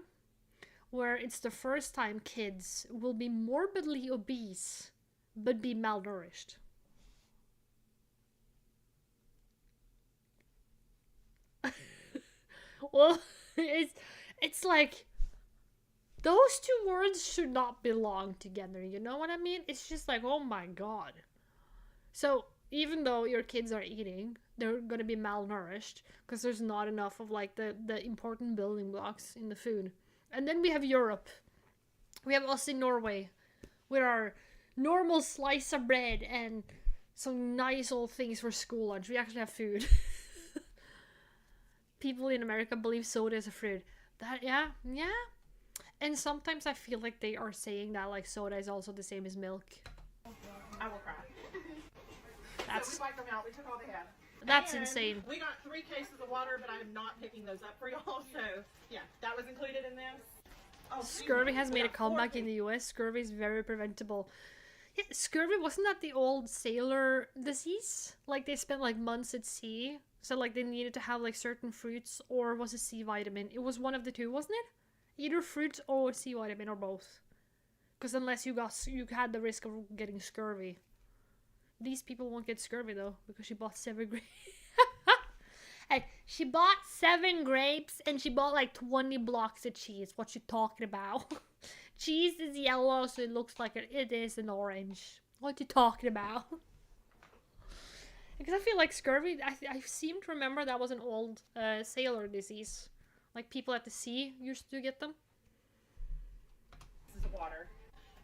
[SPEAKER 1] where it's the first time kids will be morbidly obese but be malnourished. Well, it's like those two words should not belong together, you know what I mean? It's just like, oh my god. So, even though your kids are eating, they're gonna be malnourished because there's not enough of like the important building blocks in the food. And then we have Europe. We have us in Norway with our normal slice of bread and some nice old things for school lunch. We actually have food. People in America believe soda is a fruit. Yeah. And sometimes I feel like they are saying that like soda is also the same as milk.
[SPEAKER 3] I will cry.
[SPEAKER 1] That's
[SPEAKER 3] so we wiped them out. We took all they had.
[SPEAKER 1] That's
[SPEAKER 3] And
[SPEAKER 1] insane.
[SPEAKER 3] We got 3 cases of water, but I am not picking those up for y'all. So yeah, that was included in this. Oh,
[SPEAKER 1] Scurvy has
[SPEAKER 3] we
[SPEAKER 1] made a
[SPEAKER 3] got 4
[SPEAKER 1] comeback in the US. Scurvy is very preventable. Yeah, scurvy, wasn't that the old sailor disease? Like they spent like months at sea, so like they needed to have like certain fruits, or was it C vitamin? It was one of the two, wasn't it? Either fruit or C vitamin or both. Because unless you had the risk of getting scurvy. These people won't get scurvy though, because she bought 7 grapes. Hey, she bought 7 grapes and she bought like 20 blocks of cheese. What you talking about? Cheese is yellow, so it looks like it is an orange. What you talking about? Because I feel like scurvy, I seem to remember that was an old sailor disease. Like people at the sea used to get them.
[SPEAKER 3] This is water.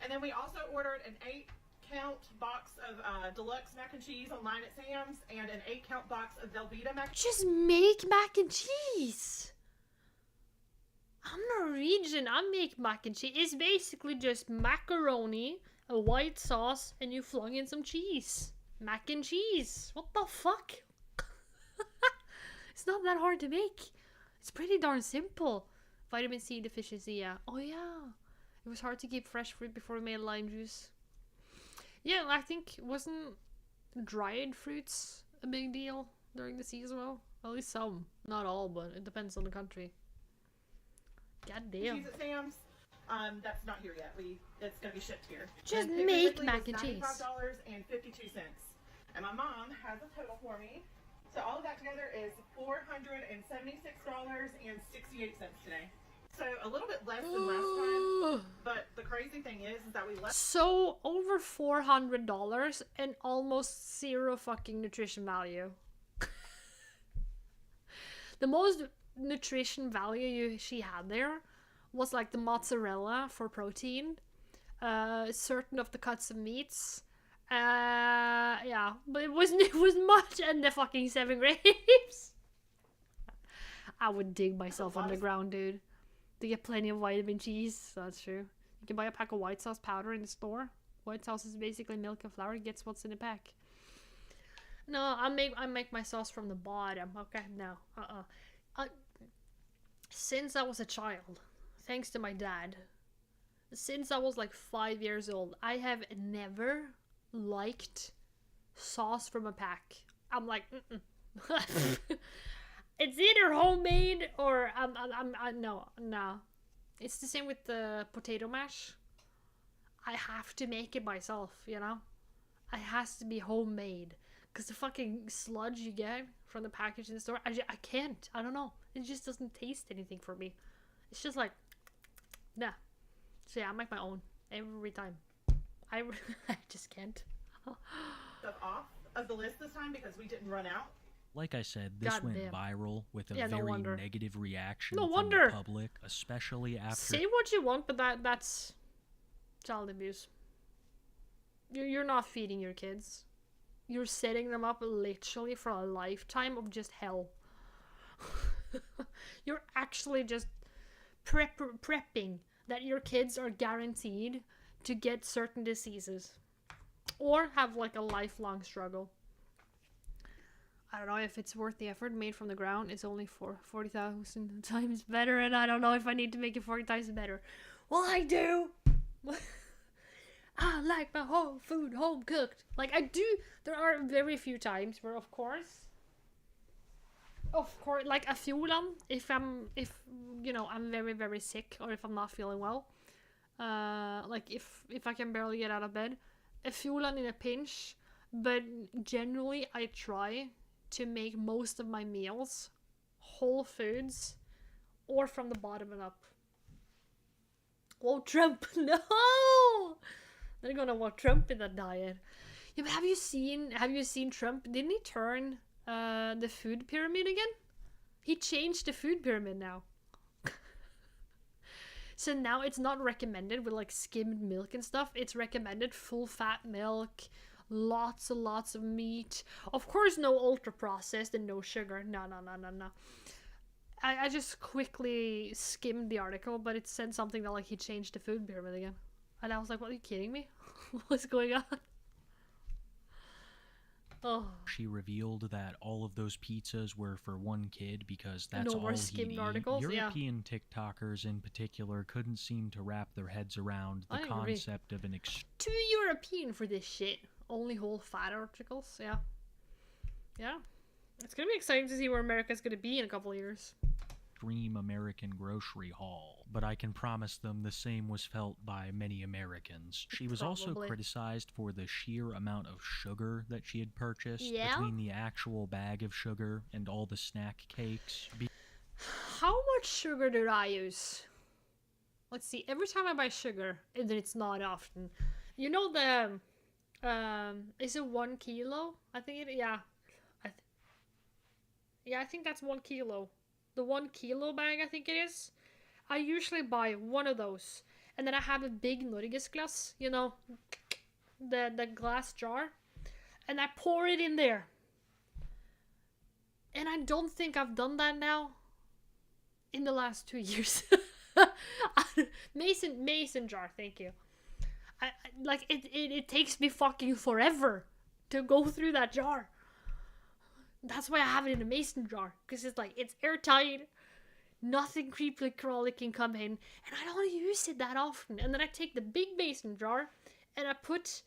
[SPEAKER 3] And then we also ordered an 8-count box of deluxe mac and cheese online at Sam's and an 8-count box of Velveeta mac.
[SPEAKER 1] Just make mac and cheese. I'm Norwegian. I make mac and cheese. It's basically just macaroni, a white sauce, and you flung in some cheese. Mac and cheese. What the fuck? It's not that hard to make. It's pretty darn simple. Vitamin C deficiency, yeah. Oh yeah. It was hard to keep fresh fruit before we made lime juice. Yeah, I think wasn't dried fruits a big deal during the sea as well? At least some. Not all, but it depends on the country. God damn.
[SPEAKER 3] Cheese at Sam's. That's not here yet. It's gonna be shipped here.
[SPEAKER 1] Just
[SPEAKER 3] And
[SPEAKER 1] make
[SPEAKER 3] Piggly
[SPEAKER 1] mac
[SPEAKER 3] Wiggly
[SPEAKER 1] and
[SPEAKER 3] was
[SPEAKER 1] cheese.
[SPEAKER 3] $95.52. And my mom has a total for me. So all of that together is $476.68 today. So a little bit less than last time. But the crazy thing is that we left.
[SPEAKER 1] So over $400 and almost zero fucking nutrition value. The most nutrition value she had there was like the mozzarella for protein, certain of the cuts of meats. Yeah, but it wasn't much, and the fucking 7 grapes. I would dig myself underground, dude. To get plenty of vitamin cheese. That's true. You can buy a pack of white sauce powder in the store. White sauce is basically milk and flour. Gets what's in the pack. No, I make my sauce from the bottom. Okay, no, since I was a child, thanks to my dad, since I was like 5 years old, I have never liked sauce from a pack. I'm like, it's either homemade or no. It's the same with the potato mash. I have to make it myself, you know? It has to be homemade. Because the fucking sludge you get from the package in the store, I can't. I don't know. It just doesn't taste anything for me. It's just like, nah. So yeah, I make my own every time. I just can't.
[SPEAKER 2] Stuff
[SPEAKER 3] off of the list this time because we didn't run out.
[SPEAKER 2] Like I said, this
[SPEAKER 1] God
[SPEAKER 2] went
[SPEAKER 1] damn.
[SPEAKER 2] viral with a
[SPEAKER 1] Yeah, no
[SPEAKER 2] very
[SPEAKER 1] wonder.
[SPEAKER 2] negative reaction
[SPEAKER 1] No
[SPEAKER 2] from
[SPEAKER 1] wonder.
[SPEAKER 2] the public, especially after
[SPEAKER 1] Say what you want, but that's child abuse. You're not feeding your kids. You're setting them up literally for a lifetime of just hell. You're actually just prepping that your kids are guaranteed to get certain diseases. or have like a lifelong struggle. I don't know if it's worth the effort. Made from the ground is only 40,000 times better, and I don't know if I need to make it 40 times better. Well, I do. I like my whole food home cooked. Like I do. There are very few times where, of course, like a fjolan, if you know, I'm very, very sick, or if I'm not feeling well. Like if I can barely get out of bed, a fjolan in a pinch. But generally, I try to make most of my meals whole foods or from the bottom and up. Oh, Trump, no! They're gonna want Trump in that diet. Yeah, but have you seen Trump? Didn't he turn the food pyramid again? He changed the food pyramid now. So now it's not recommended with like skimmed milk and stuff. It's recommended full fat milk, lots and lots of meat. Of course, no ultra processed and no sugar. No. I just quickly skimmed the article, but it said something that like he changed the food pyramid again. And I was like, what, are you kidding me? What's going on? Oh.
[SPEAKER 2] She revealed that all of those pizzas were for one kid because that's
[SPEAKER 1] no
[SPEAKER 2] all
[SPEAKER 1] more
[SPEAKER 2] he'd
[SPEAKER 1] skimmed
[SPEAKER 2] eat.
[SPEAKER 1] articles.
[SPEAKER 2] European TikTokers in particular couldn't seem to wrap their heads around the concept of an
[SPEAKER 1] too European for this shit. Only whole fat articles. Yeah. It's gonna be exciting to see where America's gonna be in a couple of years.
[SPEAKER 2] Extreme American grocery haul, but I can promise them the same was felt by many Americans. She was also criticized for the sheer amount of sugar that she had purchased between the actual bag of sugar and all the snack cakes.
[SPEAKER 1] How much sugar did I use? Let's see. Every time I buy sugar, and it's not often. You know the is it 1 kilo? I think it. Yeah. I think that's 1 kilo. The 1 kilo bag, I think it is. I usually buy one of those, and then I have a big Norgesglass, you know, the glass jar, and I pour it in there. And I don't think I've done that now in the last 2 years. Mason jar, thank you. I like it takes me fucking forever to go through that jar. That's why I have it in a mason jar, because it's like, it's airtight, nothing creepy crawly can come in, and I don't use it that often. And then I take the big mason jar and I put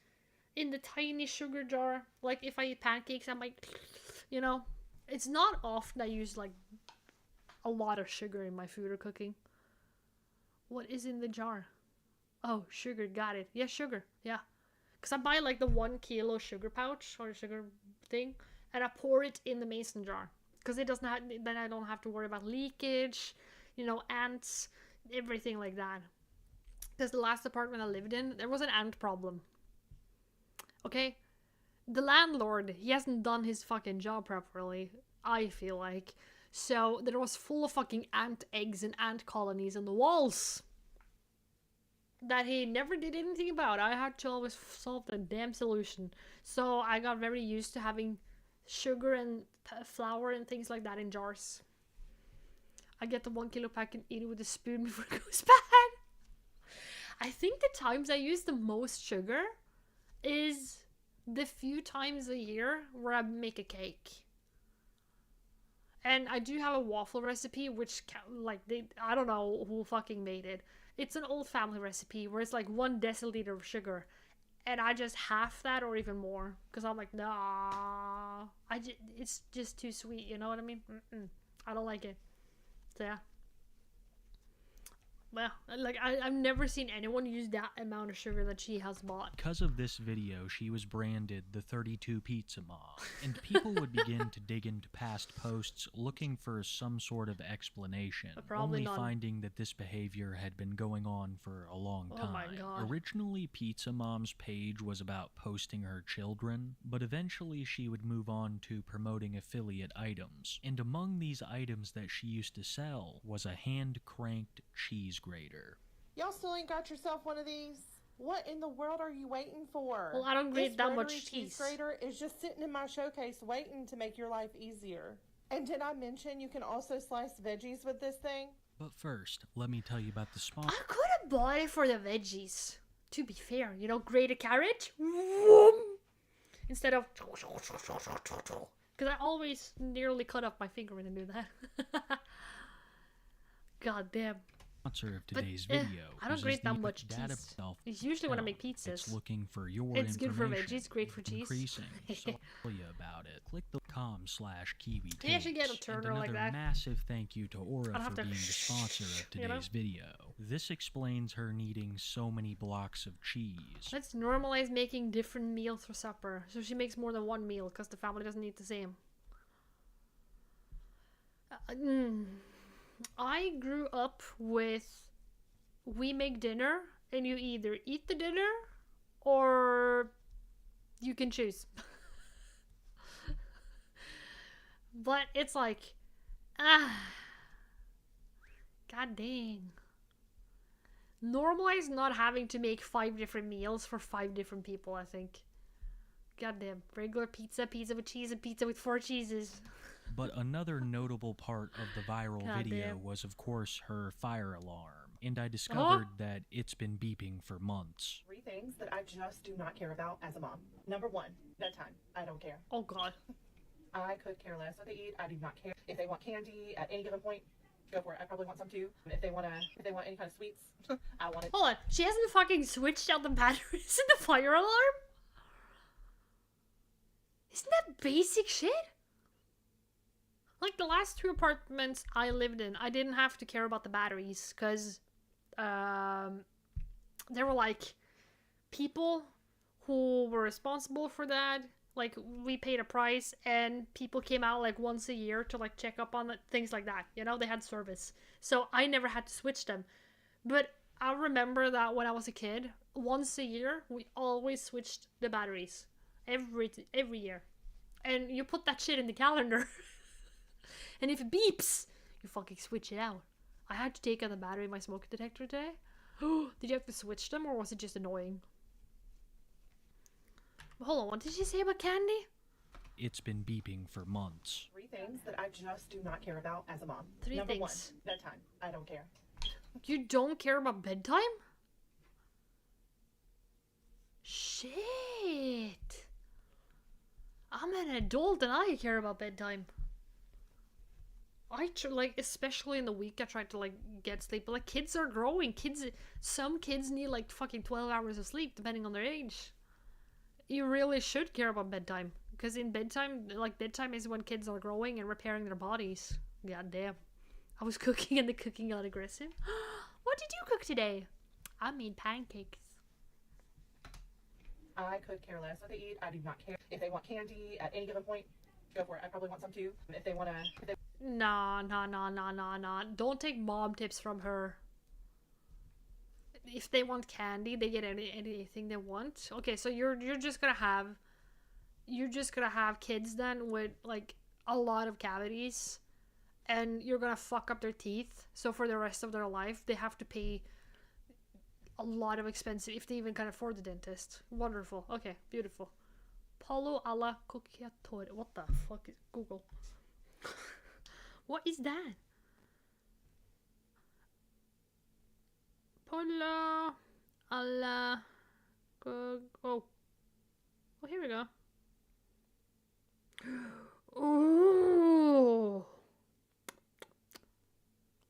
[SPEAKER 1] in the tiny sugar jar. Like if I eat pancakes, I'm like, you know, it's not often I use like a lot of sugar in my food or cooking. What is in the jar? Oh, sugar, got it. Yeah, sugar, yeah. Because I buy like the 1 kilo sugar pouch or sugar thing, and I pour it in the mason jar. Because it doesn't have, then I don't have to worry about leakage, you know, ants, everything like that. Because the last apartment I lived in, there was an ant problem. Okay? The landlord, he hasn't done his fucking job properly, I feel like. So there was full of fucking ant eggs and ant colonies in the walls that he never did anything about. I had to always solve the damn solution. So I got very used to having sugar and flour and things like that in jars. I get the 1 kilo pack and eat it with a spoon before it goes bad. I think the times I use the most sugar is the few times a year where I make a cake. And I do have a waffle recipe, which, like, I don't know who fucking made it. It's an old family recipe where it's like 1 deciliter of sugar. And I just half that or even more. Because I'm like, nah. It's just too sweet, you know what I mean? I don't like it. So yeah. Well, like, I've never seen anyone use that amount of sugar that she has bought.
[SPEAKER 2] Because of this video, she was branded the 32 Pizza Mom, and people would begin to dig into past posts looking for some sort of explanation, only finding that this behavior had been going on for a long time.
[SPEAKER 1] Oh my God.
[SPEAKER 2] Originally, Pizza Mom's page was about posting her children, but eventually she would move on to promoting affiliate items, and among these items that she used to sell was a hand-cranked cheese grater.
[SPEAKER 3] Y'all still ain't got yourself one of these? What in the world are you waiting for?
[SPEAKER 1] Well, I don't grate that much cheese.
[SPEAKER 3] This grater is just sitting in my showcase waiting to make your life easier. And did I mention you can also slice veggies with this thing?
[SPEAKER 2] But first, let me tell you about the sponsor.
[SPEAKER 1] I could have bought it for the veggies. To be fair, you know, grate a carrot. Vroom. instead of because I always nearly cut off my finger when I do that. God damn.
[SPEAKER 2] Sponsor of today's video.
[SPEAKER 1] I don't grate that much cheese. It's usually when I make pizzas.
[SPEAKER 2] It's looking for your
[SPEAKER 1] It's good for
[SPEAKER 2] information.
[SPEAKER 1] veggies, great for cheese.
[SPEAKER 2] Increasing. So tell you about it. Click the .com/Kiwi Takes.
[SPEAKER 1] Maybe I should get a turtle like that.
[SPEAKER 2] Massive thank you to Aura
[SPEAKER 1] I'll
[SPEAKER 2] for
[SPEAKER 1] have to
[SPEAKER 2] being the sponsor of today's
[SPEAKER 1] you know?
[SPEAKER 2] video. This explains her needing so many blocks of cheese.
[SPEAKER 1] Let's normalize making different meals for supper. So she makes more than one meal because the family doesn't eat the same. I grew up with we make dinner and you either eat the dinner or you can choose. But it's like, god dang. Normalize not having to make 5 different meals for 5 different people, I think. Goddamn. Regular pizza, pizza with cheese, and pizza with 4 cheeses.
[SPEAKER 2] But another notable part of the viral video was, of course, her fire alarm. And I discovered that it's been beeping for months.
[SPEAKER 3] 3 things that I just do not care about as a mom. Number 1, bedtime. I don't care.
[SPEAKER 1] Oh god.
[SPEAKER 3] I could care less what they eat. I do not care. If they want candy at any given point, go for it. I probably want some too. If they want any kind of sweets, I want it.
[SPEAKER 1] Hold on. She hasn't fucking switched out the batteries in the fire alarm? Isn't that basic shit? Like the last 2 apartments I lived in, I didn't have to care about the batteries because there were like people who were responsible for that. Like we paid a price and people came out like once a year to like check up on it, things like that. You know, they had service. So I never had to switch them. But I remember that when I was a kid, once a year, we always switched the batteries. Every year. And you put that shit in the calendar. And if it beeps, you fucking switch it out. I had to take out the battery in my smoke detector today. Did you have to switch them or was it just annoying? Hold on, what did she say about candy?
[SPEAKER 2] It's been beeping for months.
[SPEAKER 3] 3 things that I just do not care about as a mom.
[SPEAKER 1] 3
[SPEAKER 3] Number
[SPEAKER 1] things.
[SPEAKER 3] 1, bedtime. I don't care.
[SPEAKER 1] You don't care about bedtime? Shit. I'm an adult and I care about bedtime. Like, especially in the week, I try to, like, get sleep. But, like, kids are growing. Some kids need, like, fucking 12 hours of sleep, depending on their age. You really should care about bedtime. Because in bedtime, like, bedtime is when kids are growing and repairing their bodies. God damn. I was cooking and the cooking got aggressive. What did you cook today? I made pancakes.
[SPEAKER 3] I could care less what they eat. I do not care. If they want candy at any given point, go for it. I probably want some too. If they want to...
[SPEAKER 1] Nah. Don't take mom tips from her. If they want candy, they get anything they want. Okay, so you're just gonna have kids then with like a lot of cavities, and you're gonna fuck up their teeth. So for the rest of their life, they have to pay a lot of expensive if they even can afford the dentist. Wonderful. Okay, beautiful. Pollo alla cucchiatore. What the fuck is Google? What is that? Pollo alla oh, here we go. Ooh.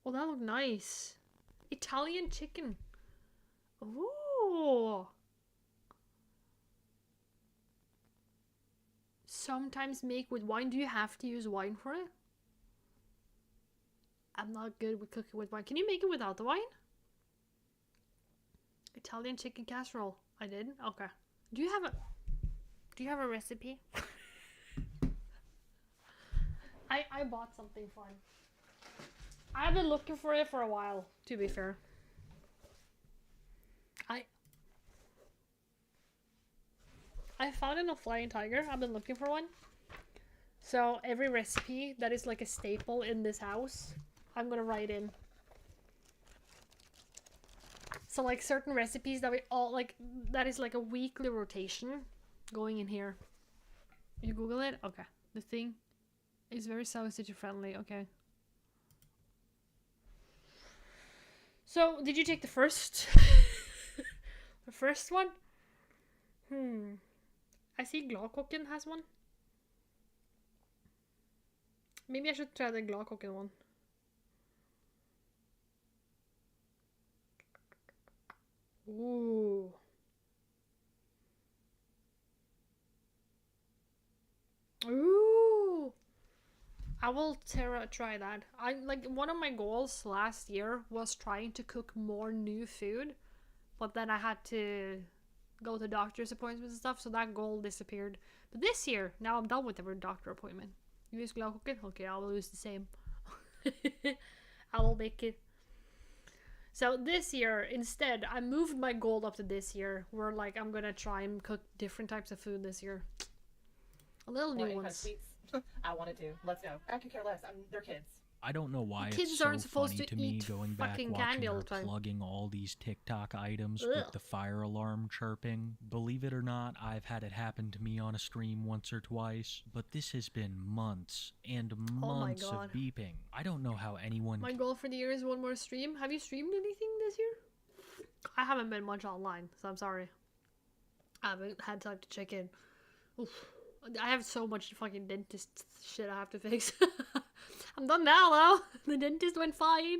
[SPEAKER 1] Oh, that looked nice. Italian chicken. Ooh. Sometimes make with wine. Do you have to use wine for it? I'm not good with cooking with wine. Can you make it without the wine? Italian chicken casserole. I did? Okay. Do you have a recipe? I bought something fun. I've been looking for it for a while, to be fair. I found it in a Flying Tiger. I've been looking for one. So every recipe that is like a staple in this house, I'm gonna write in. So like certain recipes that we all like, that is like a weekly rotation going in here. You Google it? Okay. The thing is very sausage friendly. Okay. So did you take the first? The first one? I see Gladkokken has one. Maybe I should try the Gladkokken one. Ooh. Ooh. I will try that. I like one of my goals last year was trying to cook more new food, but then I had to go to doctor's appointments and stuff, so that goal disappeared. But this year, now I'm done with every doctor appointment. You use Gladkokken? Okay, I will use the same. I will make it. So this year, instead, I moved my goal up to this year, where like I'm gonna try and cook different types of food this year. A little new ones.
[SPEAKER 3] Sweets. I wanted to. Let's go. I could care less. They're kids.
[SPEAKER 2] I don't know why
[SPEAKER 1] Kids
[SPEAKER 2] it's so
[SPEAKER 1] aren't supposed
[SPEAKER 2] funny
[SPEAKER 1] to
[SPEAKER 2] to me
[SPEAKER 1] eat
[SPEAKER 2] going back
[SPEAKER 1] fucking
[SPEAKER 2] watching
[SPEAKER 1] candy all
[SPEAKER 2] her
[SPEAKER 1] the time.
[SPEAKER 2] plugging all these TikTok items
[SPEAKER 1] Ugh.
[SPEAKER 2] with the fire alarm chirping. Believe it or not, I've had it happen to me on a stream once or twice, but this has been months and months
[SPEAKER 1] God.
[SPEAKER 2] of beeping. I don't know how anyone
[SPEAKER 1] My goal for the year is one more stream. Have you streamed anything this year? I haven't been much online, so I'm sorry. I haven't had time to check in. Oof. I have so much fucking dentist shit I have to fix. I'm done now though. The dentist went fine.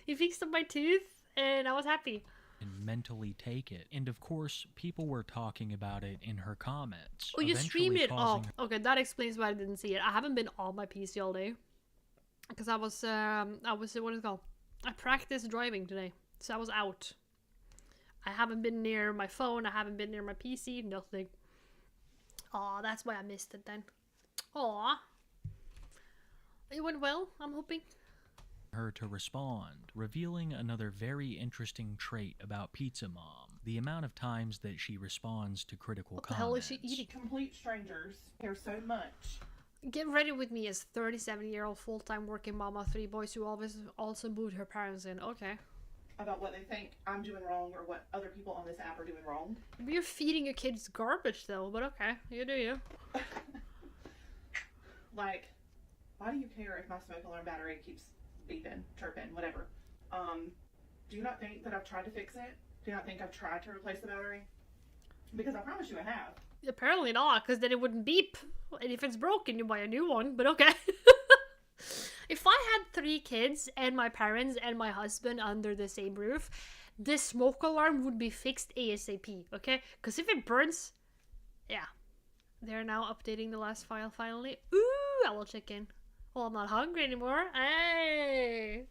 [SPEAKER 1] He fixed up my tooth and I was happy.
[SPEAKER 2] can mentally take it. And of course, people were talking about it in her comments.
[SPEAKER 1] Oh, you streamed it? Oh,
[SPEAKER 2] causing her-
[SPEAKER 1] okay, that explains why I didn't see it. I haven't been on my PC all day. Because I was, what is it called? I practiced driving today. So I was out. I haven't been near my phone. I haven't been near my PC. Nothing. Aw, that's why I missed it then. Aw. It went well, I'm hoping.
[SPEAKER 2] her to respond, revealing another very interesting trait about Pizza Mom. The amount of times that she responds to critical
[SPEAKER 1] What the hell is
[SPEAKER 2] comments.
[SPEAKER 1] she eating?
[SPEAKER 3] Complete strangers care so much.
[SPEAKER 1] Get ready with me as 37-year-old full-time working mama of 3 boys who always also moved her parents in. Okay.
[SPEAKER 3] About what they think I'm doing wrong or what other people on this app are doing wrong.
[SPEAKER 1] You're feeding your kids garbage though, but okay. You do you.
[SPEAKER 3] Like, why do you care if my smoke alarm battery keeps beeping, chirping, whatever? Do you not think that I've tried to fix it? Do you not think I've tried to replace the battery? Because I promise you I have.
[SPEAKER 1] Apparently not, because then it wouldn't beep. And if it's broken, you buy a new one, but okay. If I had 3 kids and my parents and my husband under the same roof, this smoke alarm would be fixed ASAP, okay? Because if it burns, yeah. They're now updating the last file finally. Ooh, I will check in. Well, I'm not hungry anymore. Hey!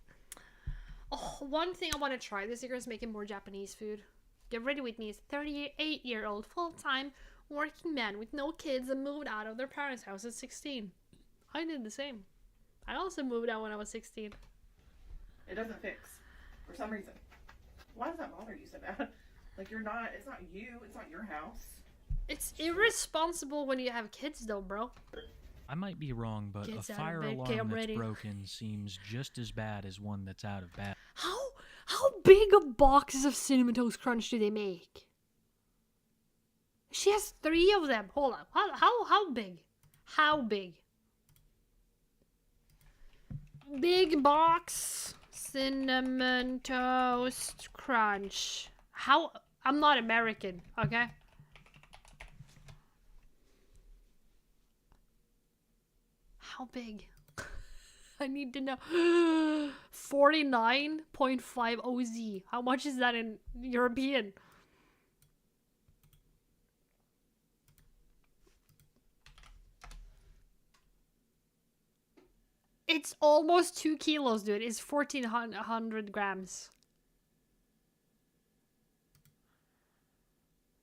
[SPEAKER 1] Oh, one thing I want to try this year is making more Japanese food. Get ready with me. It's a 38-year-old full-time working man with no kids and moved out of their parents' house at 16. I did the same. I also moved out when I was 16.
[SPEAKER 3] It doesn't fix. For some reason. Why does that bother you so bad? Like, it's not you, it's not your house.
[SPEAKER 1] It's irresponsible when you have kids though, bro.
[SPEAKER 2] I might be wrong, but
[SPEAKER 1] Kids
[SPEAKER 2] a
[SPEAKER 1] out of
[SPEAKER 2] fire
[SPEAKER 1] bed,
[SPEAKER 2] alarm
[SPEAKER 1] okay, I'm
[SPEAKER 2] that's
[SPEAKER 1] ready.
[SPEAKER 2] broken seems just as bad as one that's out of battery.
[SPEAKER 1] How big of boxes of Cinnamon Toast Crunch do they make? She has 3 of them. Hold on. How big? How big? Big box Cinnamon Toast Crunch. How? I'm not American, okay? How big? I need to know. 49.5 OZ. How much is that in European? It's almost 2 kilos, dude. It's 1,400 grams.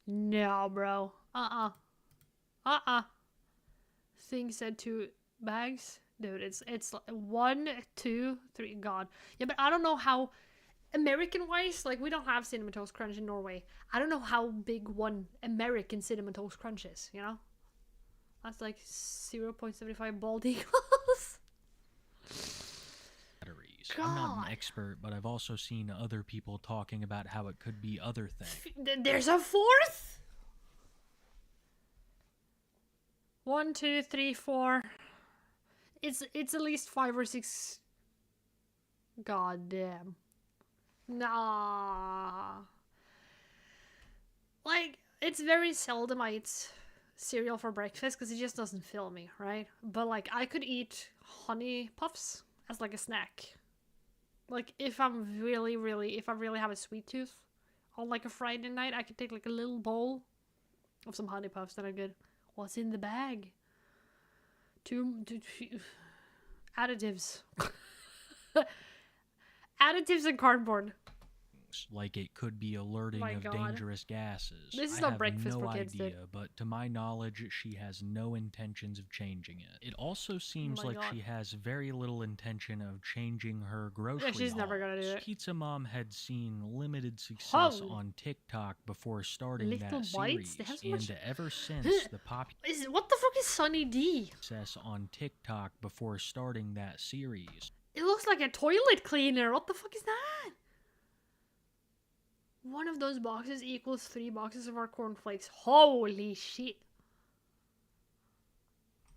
[SPEAKER 1] No, bro. Thing said 2 bags. Dude, it's 1, 2, 3. God. Yeah, but I don't know how... American-wise, like, we don't have Cinnamon Toast Crunch in Norway. I don't know how big one American Cinnamon Toast Crunch is, you know? That's like 0.75 bald eagles.
[SPEAKER 2] Batteries.
[SPEAKER 1] God.
[SPEAKER 2] I'm not an expert, but I've also seen other people talking about how it could be other things.
[SPEAKER 1] There's a 4th? 1, 2, 3, 4. It's at least 5 or 6. God damn. Nah. Like, it's very seldom I eat cereal for breakfast because it just doesn't fill me, right? But like I could eat honey puffs as like a snack. Like if I'm if I really have a sweet tooth on like a Friday night, I could take like a little bowl of some honey puffs that are good. What's in the bag? Two additives. Additives and cardboard.
[SPEAKER 2] Like it could be alerting
[SPEAKER 1] My
[SPEAKER 2] of
[SPEAKER 1] God.
[SPEAKER 2] dangerous gases.
[SPEAKER 1] This is
[SPEAKER 2] I
[SPEAKER 1] not
[SPEAKER 2] have
[SPEAKER 1] breakfast
[SPEAKER 2] no
[SPEAKER 1] for kids,
[SPEAKER 2] idea,
[SPEAKER 1] dude.
[SPEAKER 2] but to my knowledge, she has no intentions of changing it. It also seems
[SPEAKER 1] my
[SPEAKER 2] like
[SPEAKER 1] God.
[SPEAKER 2] she has very little intention of changing her grocery
[SPEAKER 1] she's never gonna do
[SPEAKER 2] hauls.
[SPEAKER 1] it.
[SPEAKER 2] Pizza Mom had seen limited success
[SPEAKER 1] Oh.
[SPEAKER 2] on TikTok before starting
[SPEAKER 1] Little
[SPEAKER 2] that
[SPEAKER 1] bites? They
[SPEAKER 2] series,
[SPEAKER 1] have so
[SPEAKER 2] and
[SPEAKER 1] much-
[SPEAKER 2] ever since the
[SPEAKER 1] What the fuck is Sunny D?
[SPEAKER 2] success on TikTok before starting that series.
[SPEAKER 1] It looks like a toilet cleaner. What the fuck is that? One of those boxes equals 3 boxes of our cornflakes. Holy shit.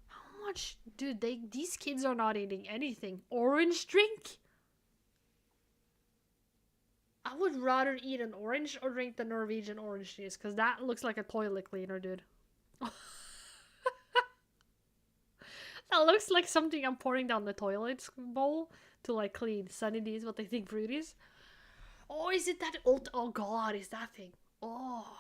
[SPEAKER 1] How much? Dude, these kids are not eating anything. Orange drink? I would rather eat an orange or drink the Norwegian orange juice, because that looks like a toilet cleaner, dude. That looks like something I'm pouring down the toilet bowl to like clean Sunny D's, what they think fruities. Oh, is it that old? Oh god, is that thing? Oh,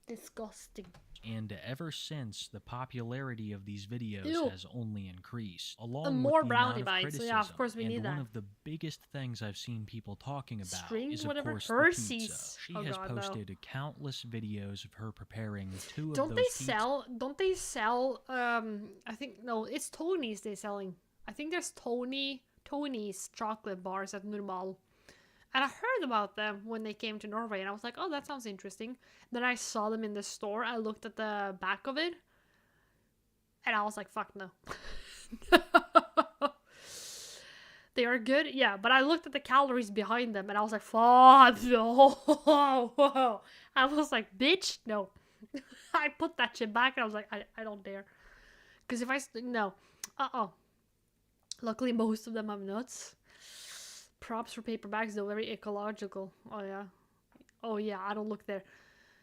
[SPEAKER 1] disgusting.
[SPEAKER 2] And ever since, the popularity of these videos
[SPEAKER 1] Ew.
[SPEAKER 2] has only increased, along
[SPEAKER 1] And
[SPEAKER 2] with
[SPEAKER 1] more
[SPEAKER 2] the
[SPEAKER 1] brownie
[SPEAKER 2] amount of
[SPEAKER 1] bites, so
[SPEAKER 2] criticism.
[SPEAKER 1] yeah, of course we
[SPEAKER 2] and
[SPEAKER 1] need
[SPEAKER 2] one
[SPEAKER 1] that.
[SPEAKER 2] of the biggest things I've seen people talking about
[SPEAKER 1] Strings,
[SPEAKER 2] is, of
[SPEAKER 1] whatever?
[SPEAKER 2] course,
[SPEAKER 1] Hershey's.
[SPEAKER 2] the pizza. She
[SPEAKER 1] Oh
[SPEAKER 2] has
[SPEAKER 1] God, no.
[SPEAKER 2] posted countless videos of her preparing 2
[SPEAKER 1] Don't
[SPEAKER 2] of
[SPEAKER 1] they
[SPEAKER 2] those pizzas.
[SPEAKER 1] Don't they sell? I think no, it's Tony's they're selling. I think there's Tony's chocolate bars at Normal. And I heard about them when they came to Norway, and I was like, oh, that sounds interesting. Then I saw them in the store. I looked at the back of it, and I was like, fuck no. They are good, yeah, but I looked at the calories behind them, and I was like, fuck no. I was like, bitch, no. I put that shit back, and I was like, I don't dare. Because if no. Luckily, most of them have nuts. Props for paper bags, though, very ecological. Oh yeah, I don't look there.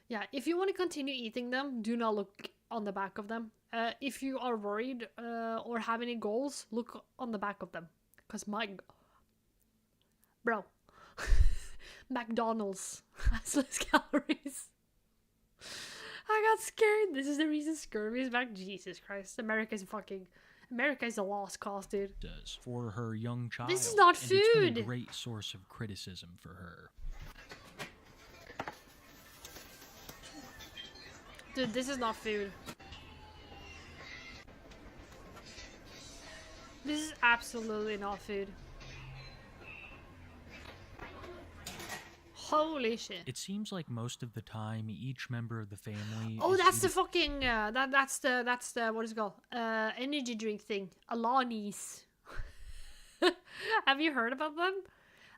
[SPEAKER 1] Yeah, if you want to continue eating them, do not look on the back of them. If you are worried or have any goals, look on the back of them. Because bro, McDonald's has less calories. I got scared. This is the reason scurvy is back. Jesus Christ, America is a lost cause, dude.
[SPEAKER 2] For her young child.
[SPEAKER 1] This is not
[SPEAKER 2] and it's been
[SPEAKER 1] food.
[SPEAKER 2] a great source of criticism for her.
[SPEAKER 1] Dude, this is not food. This is absolutely not food. Holy shit.
[SPEAKER 2] It seems like most of the time, each member of the family.
[SPEAKER 1] Oh,
[SPEAKER 2] is
[SPEAKER 1] that's the
[SPEAKER 2] eating-
[SPEAKER 1] fucking that's the what is it called? Energy drink thing. Alani's. Have you heard about them?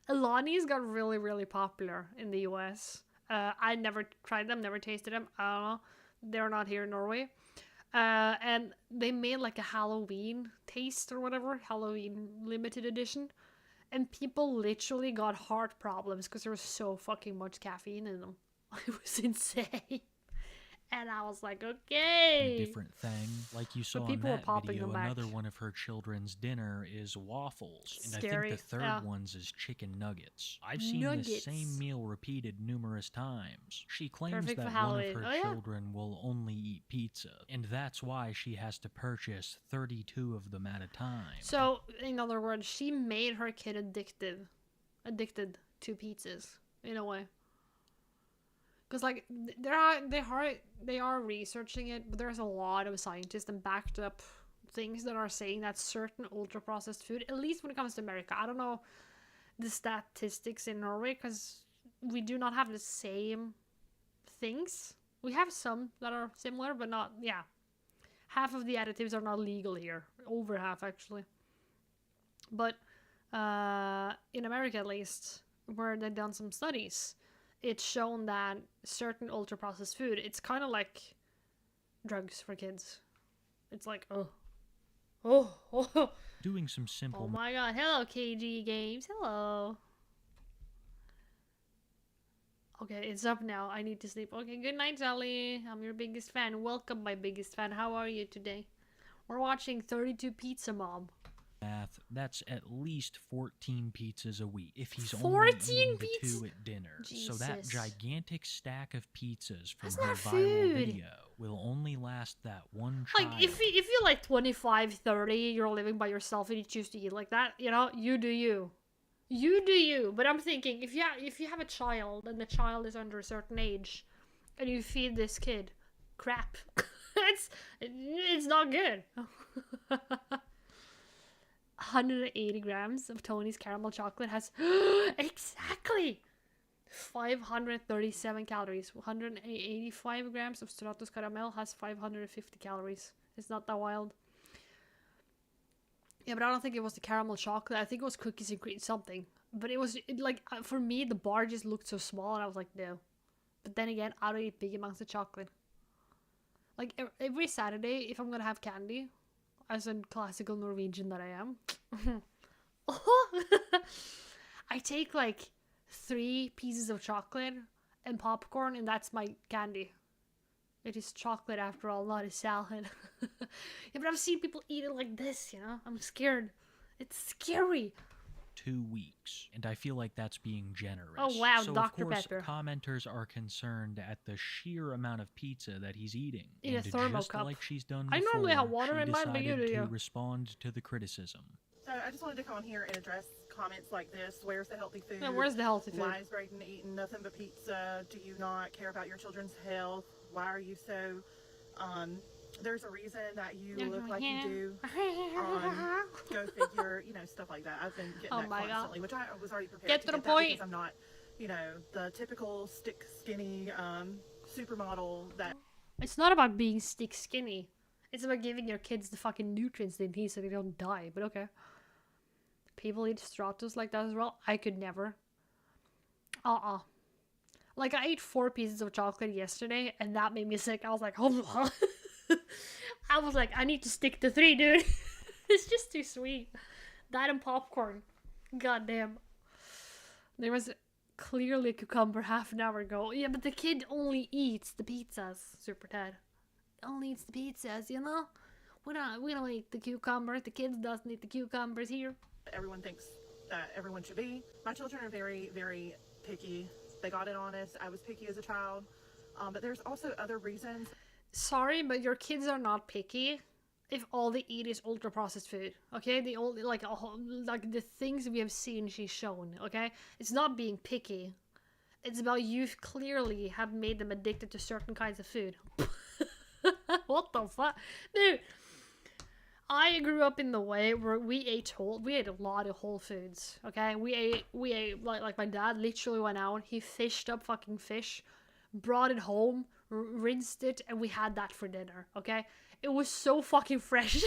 [SPEAKER 1] Alani's got really popular in the US. I never tried them, never tasted them. I don't know. They're not here in Norway. And they made like a Halloween taste or whatever, Halloween limited edition. And people literally got heart problems because there was so fucking much caffeine in them. It was insane. And I was like, okay.
[SPEAKER 2] different thing. Like you saw in
[SPEAKER 1] people were
[SPEAKER 2] that
[SPEAKER 1] popping
[SPEAKER 2] video,
[SPEAKER 1] them back.
[SPEAKER 2] another one of her children's dinner is waffles. And
[SPEAKER 1] Scary,
[SPEAKER 2] I think the third
[SPEAKER 1] yeah.
[SPEAKER 2] one's is chicken nuggets. I've seen
[SPEAKER 1] Nuggets.
[SPEAKER 2] this same meal repeated numerous times. She claims
[SPEAKER 1] Perfect for
[SPEAKER 2] that one of
[SPEAKER 1] Halloween.
[SPEAKER 2] her
[SPEAKER 1] Oh, yeah.
[SPEAKER 2] children will only eat pizza. And that's why she has to purchase 32 of them at a time.
[SPEAKER 1] So, in other words, she made her kid addicted to pizzas, in a way. Because, like, they are researching it, but there's a lot of scientists and backed up things that are saying that certain ultra-processed food, at least when it comes to America, I don't know the statistics in Norway, because we do not have the same things. We have some that are similar, but not, yeah. Half of the additives are not legal here. Over half, actually. But in America, at least, where they've done some studies, it's shown that certain ultra-processed food, it's kind of like drugs for kids. It's like, oh.
[SPEAKER 2] Doing some simple
[SPEAKER 1] Oh my god. Hello, KG Games. Hello. Okay, it's up now. I need to sleep. Okay, good night, Sally. I'm your biggest fan. Welcome, my biggest fan. How are you today? We're watching 32 Pizza Mom.
[SPEAKER 2] Math, that's at least 14 pizzas a week if he's
[SPEAKER 1] 14
[SPEAKER 2] only eating the
[SPEAKER 1] pizzas?
[SPEAKER 2] 2 at dinner. So
[SPEAKER 1] Jesus.
[SPEAKER 2] that gigantic stack of pizzas from
[SPEAKER 1] That's
[SPEAKER 2] her
[SPEAKER 1] not
[SPEAKER 2] viral
[SPEAKER 1] food.
[SPEAKER 2] video will only last that one child.
[SPEAKER 1] Like, if you're like 25, 30, you're living by yourself and you choose to eat like that, you know, you do you. You do you. But I'm thinking, if you have a child and the child is under a certain age and you feed this kid crap, it's not good. 180 grams of Tony's caramel chocolate has exactly 537 calories. 185 grams of Stratos caramel has 550 calories. It's not that wild. Yeah, but I don't think it was the caramel chocolate. I think it was cookies and cream something. But for me, the bar just looked so small and I was like, no. But then again, I don't eat big amounts of chocolate. Like, every Saturday, if I'm gonna have candy, as a classical Norwegian that I am, I take like 3 pieces of chocolate and popcorn, and that's my candy. It is chocolate after all, not a salad. Yeah, but I've seen people eat it like this, you know? I'm scared. It's scary.
[SPEAKER 2] 2 weeks, and I feel like that's being generous.
[SPEAKER 1] Oh wow,
[SPEAKER 2] so
[SPEAKER 1] Dr.
[SPEAKER 2] of course,
[SPEAKER 1] Pepper.
[SPEAKER 2] commenters are concerned at the sheer amount of pizza that he's eating.
[SPEAKER 1] In a
[SPEAKER 2] and
[SPEAKER 1] thermo
[SPEAKER 2] just
[SPEAKER 1] cup.
[SPEAKER 2] like she's done
[SPEAKER 1] I
[SPEAKER 2] before,
[SPEAKER 1] normally have water
[SPEAKER 2] she
[SPEAKER 1] in mine, but you
[SPEAKER 2] decided
[SPEAKER 1] do
[SPEAKER 2] to
[SPEAKER 1] you.
[SPEAKER 2] respond to the criticism.
[SPEAKER 3] So I just wanted to come on here and address comments like this. Where's the healthy food?
[SPEAKER 1] Yeah, where's the healthy food?
[SPEAKER 3] Why is Brayden eating nothing but pizza? Do you not care about your children's health? Why are you so... there's a reason that you look like you do. Go figure, you know, stuff like that. I've been getting
[SPEAKER 1] Oh
[SPEAKER 3] that
[SPEAKER 1] my God.
[SPEAKER 3] constantly, which I was already prepared
[SPEAKER 1] Get
[SPEAKER 3] to
[SPEAKER 1] to the
[SPEAKER 3] get that
[SPEAKER 1] point.
[SPEAKER 3] because I'm not, you know, the typical stick skinny supermodel that...
[SPEAKER 1] It's not about being stick skinny. It's about giving your kids the fucking nutrients they need so they don't die, but okay. People eat Stratos like that as well. I could never. Like, I ate 4 pieces of chocolate yesterday, and that made me sick. I was like, oh. I was like, I need to stick to 3, dude. It's just too sweet. That and popcorn. Goddamn. There was clearly a cucumber half an hour ago. Yeah, but the kid only eats the pizzas, Super Ted. Only eats the pizzas, you know? We don't eat the cucumber. The kids doesn't eat the cucumbers here.
[SPEAKER 3] everyone thinks that everyone should be. My children are very, very picky. They got it honest. I was picky as a child. But there's also other reasons.
[SPEAKER 1] Sorry, but your kids are not picky if all they eat is ultra processed food. Okay, the only like the things we have seen she's shown. Okay, it's not being picky. It's about you clearly have made them addicted to certain kinds of food. What the fuck, dude? I grew up in the way where we ate a lot of whole foods. Okay, we ate like my dad literally went out. He fished up fucking fish, brought it home, rinsed it, and we had that for dinner. Okay, it was so fucking fresh.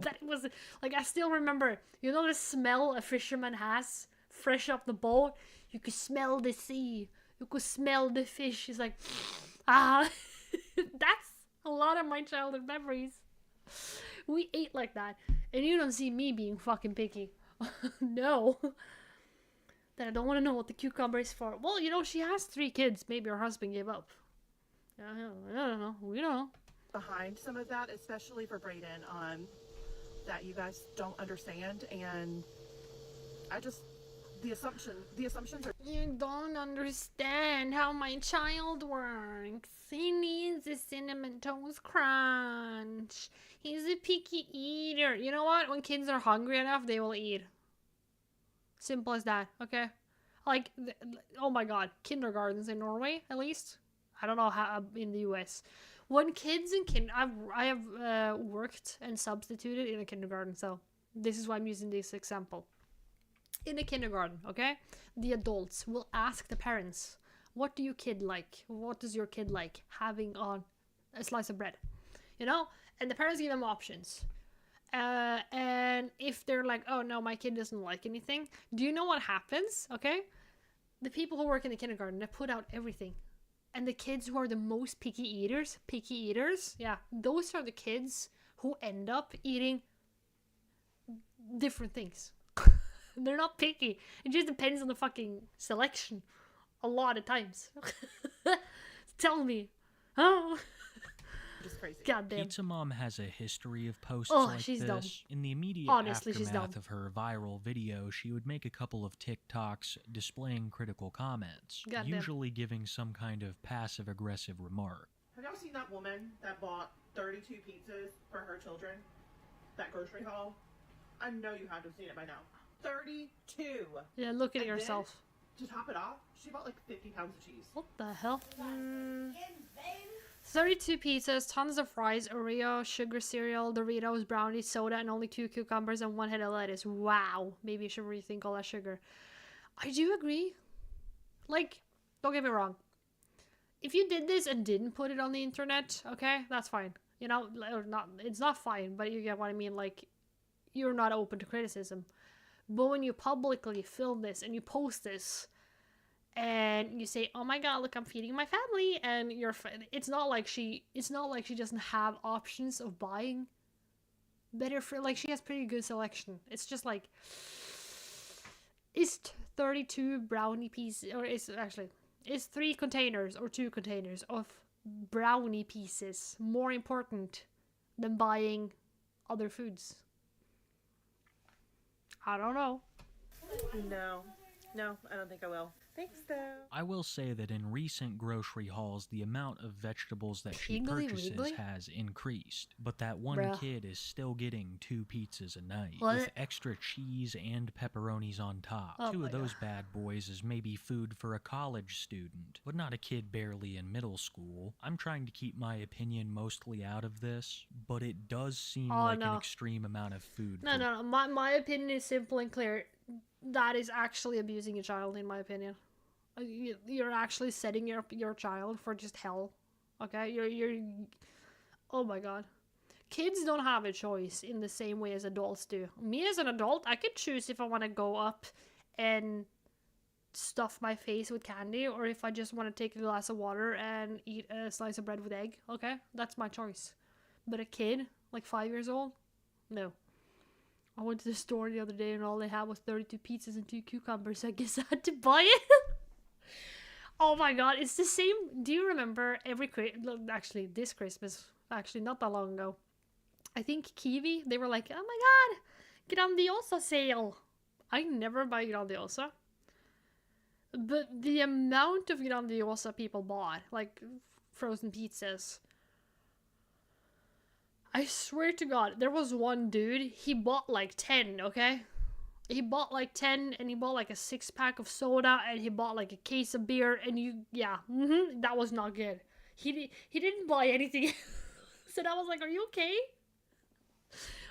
[SPEAKER 1] That it was like, I still remember. You know the smell a fisherman has fresh off the boat. You could smell the sea. You could smell the fish. It's like, ah, that's a lot of my childhood memories. We ate like that, and you don't see me being fucking picky. No. That I don't want to know what the cucumber is for. Well, you know, she has 3 kids. Maybe her husband gave up. I don't know. We don't know.
[SPEAKER 3] Behind some of that, especially for Brayden, that you guys don't understand, and I just the assumptions are.
[SPEAKER 1] You don't understand how my child works. He needs a cinnamon toast crunch. He's a picky eater. You know what? When kids are hungry enough, they will eat. Simple as that, okay? Like, oh my god, kindergartens in Norway, at least. I don't know how in the US. When kids in I have worked and substituted in a kindergarten, so this is why I'm using this example. In a kindergarten, okay? The adults will ask the parents, what do your kid like? What does your kid like having on a slice of bread? You know? And the parents give them options. And if they're like, oh no, my kid doesn't like anything, do you know what happens? Okay, the people who work in the kindergarten, they put out everything, and the kids who are the most picky eaters, yeah, those are the kids who end up eating different things. They're not picky. It just depends on the fucking selection a lot of times. Tell me. Oh.
[SPEAKER 3] Just crazy.
[SPEAKER 1] Goddamn.
[SPEAKER 2] Pizza Mom has a history of posts
[SPEAKER 1] Oh,
[SPEAKER 2] like
[SPEAKER 1] she's
[SPEAKER 2] this.
[SPEAKER 1] dumb.
[SPEAKER 2] In the immediate
[SPEAKER 1] Honestly, she's
[SPEAKER 2] aftermath
[SPEAKER 1] dumb.
[SPEAKER 2] of her viral video, she would make a couple of TikToks displaying critical comments,
[SPEAKER 1] Goddamn.
[SPEAKER 2] usually giving some kind of passive-aggressive remark.
[SPEAKER 3] Have y'all seen that woman that bought 32 pizzas for her children? That grocery haul? I know you have to have seen it by now. 32!
[SPEAKER 1] Yeah, look at
[SPEAKER 3] And
[SPEAKER 1] yourself.
[SPEAKER 3] To top it off, she bought like 50 pounds of cheese.
[SPEAKER 1] What the hell? 32 pizzas, tons of fries, Oreo, sugar cereal, Doritos, brownies, soda, and only 2 cucumbers and 1 head of lettuce. Wow. Maybe you should rethink all that sugar. I do agree. Like, don't get me wrong. If you did this and didn't put it on the internet, okay, that's fine. You know, or not, it's not fine, but you get what I mean. Like, you're not open to criticism. But when you publicly film this and you post this, and you say, "Oh my God, look, I'm feeding my family," and it's not like she doesn't have options of buying better for, like, she has pretty good selection. It's just like, is 32 brownie pieces, or is 3 containers or 2 containers of brownie pieces more important than buying other foods? I don't know.
[SPEAKER 3] No, I don't think I will. Thanks, though.
[SPEAKER 2] I will say that in recent grocery hauls, the amount of vegetables that she
[SPEAKER 1] Piggly
[SPEAKER 2] purchases
[SPEAKER 1] Wiggly?
[SPEAKER 2] has increased, but that one
[SPEAKER 1] Bruh.
[SPEAKER 2] kid is still getting 2 pizzas a night,
[SPEAKER 1] What?
[SPEAKER 2] with extra cheese and pepperonis on top.
[SPEAKER 1] Oh
[SPEAKER 2] 2
[SPEAKER 1] my
[SPEAKER 2] of those bad boys is maybe food for a college student, but not a kid barely in middle school. I'm trying to keep my opinion mostly out of this, but it does seem like
[SPEAKER 1] no.
[SPEAKER 2] an extreme amount of food.
[SPEAKER 1] No. My opinion is simple and clear. That is actually abusing a child, in my opinion. You're actually setting your child for just hell. Okay? You're oh my God. Kids don't have a choice in the same way as adults do. Me as an adult, I could choose if I want to go up and stuff my face with candy, or if I just want to take a glass of water and eat a slice of bread with egg. Okay? That's my choice. But a kid, like 5 years old, no. I went to the store the other day and all they had was 32 pizzas and 2 cucumbers. I guess I had to buy it. Oh my God, it's the same. Do you remember actually this Christmas, actually not that long ago, I think Kiwi, they were like, "Oh my God, Grandiosa sale." I never buy Grandiosa. But the amount of Grandiosa people bought, like frozen pizzas, I swear to God, there was one dude, he bought like 10, okay? He bought like 10, and he bought like a 6-pack of soda, and he bought like a case of beer, and that was not good. He didn't buy anything else. And I was like, are you okay?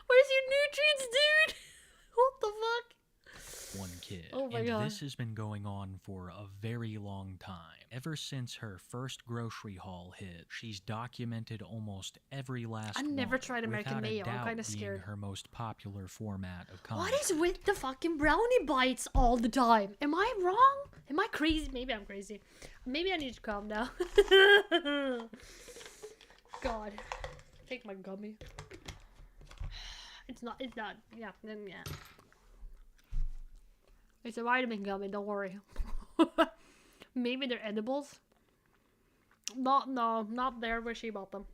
[SPEAKER 1] Where's your nutrients, dude? What the fuck?
[SPEAKER 2] One kid.
[SPEAKER 1] Oh my
[SPEAKER 2] and
[SPEAKER 1] God.
[SPEAKER 2] this has been going on for a very long time. Ever since her first grocery haul hit, she's documented almost every last
[SPEAKER 1] I never
[SPEAKER 2] one,
[SPEAKER 1] tried American
[SPEAKER 2] without a
[SPEAKER 1] mayo. I'm
[SPEAKER 2] doubt
[SPEAKER 1] kinda
[SPEAKER 2] being
[SPEAKER 1] scared.
[SPEAKER 2] her most popular format of content.
[SPEAKER 1] What is with the fucking brownie bites all the time? Am I wrong? Am I crazy? Maybe I'm crazy. Maybe I need to calm down. God. Take my gummy. It's not, yeah. It's a vitamin gummy, don't worry. Maybe they're edibles. Not there where she bought them.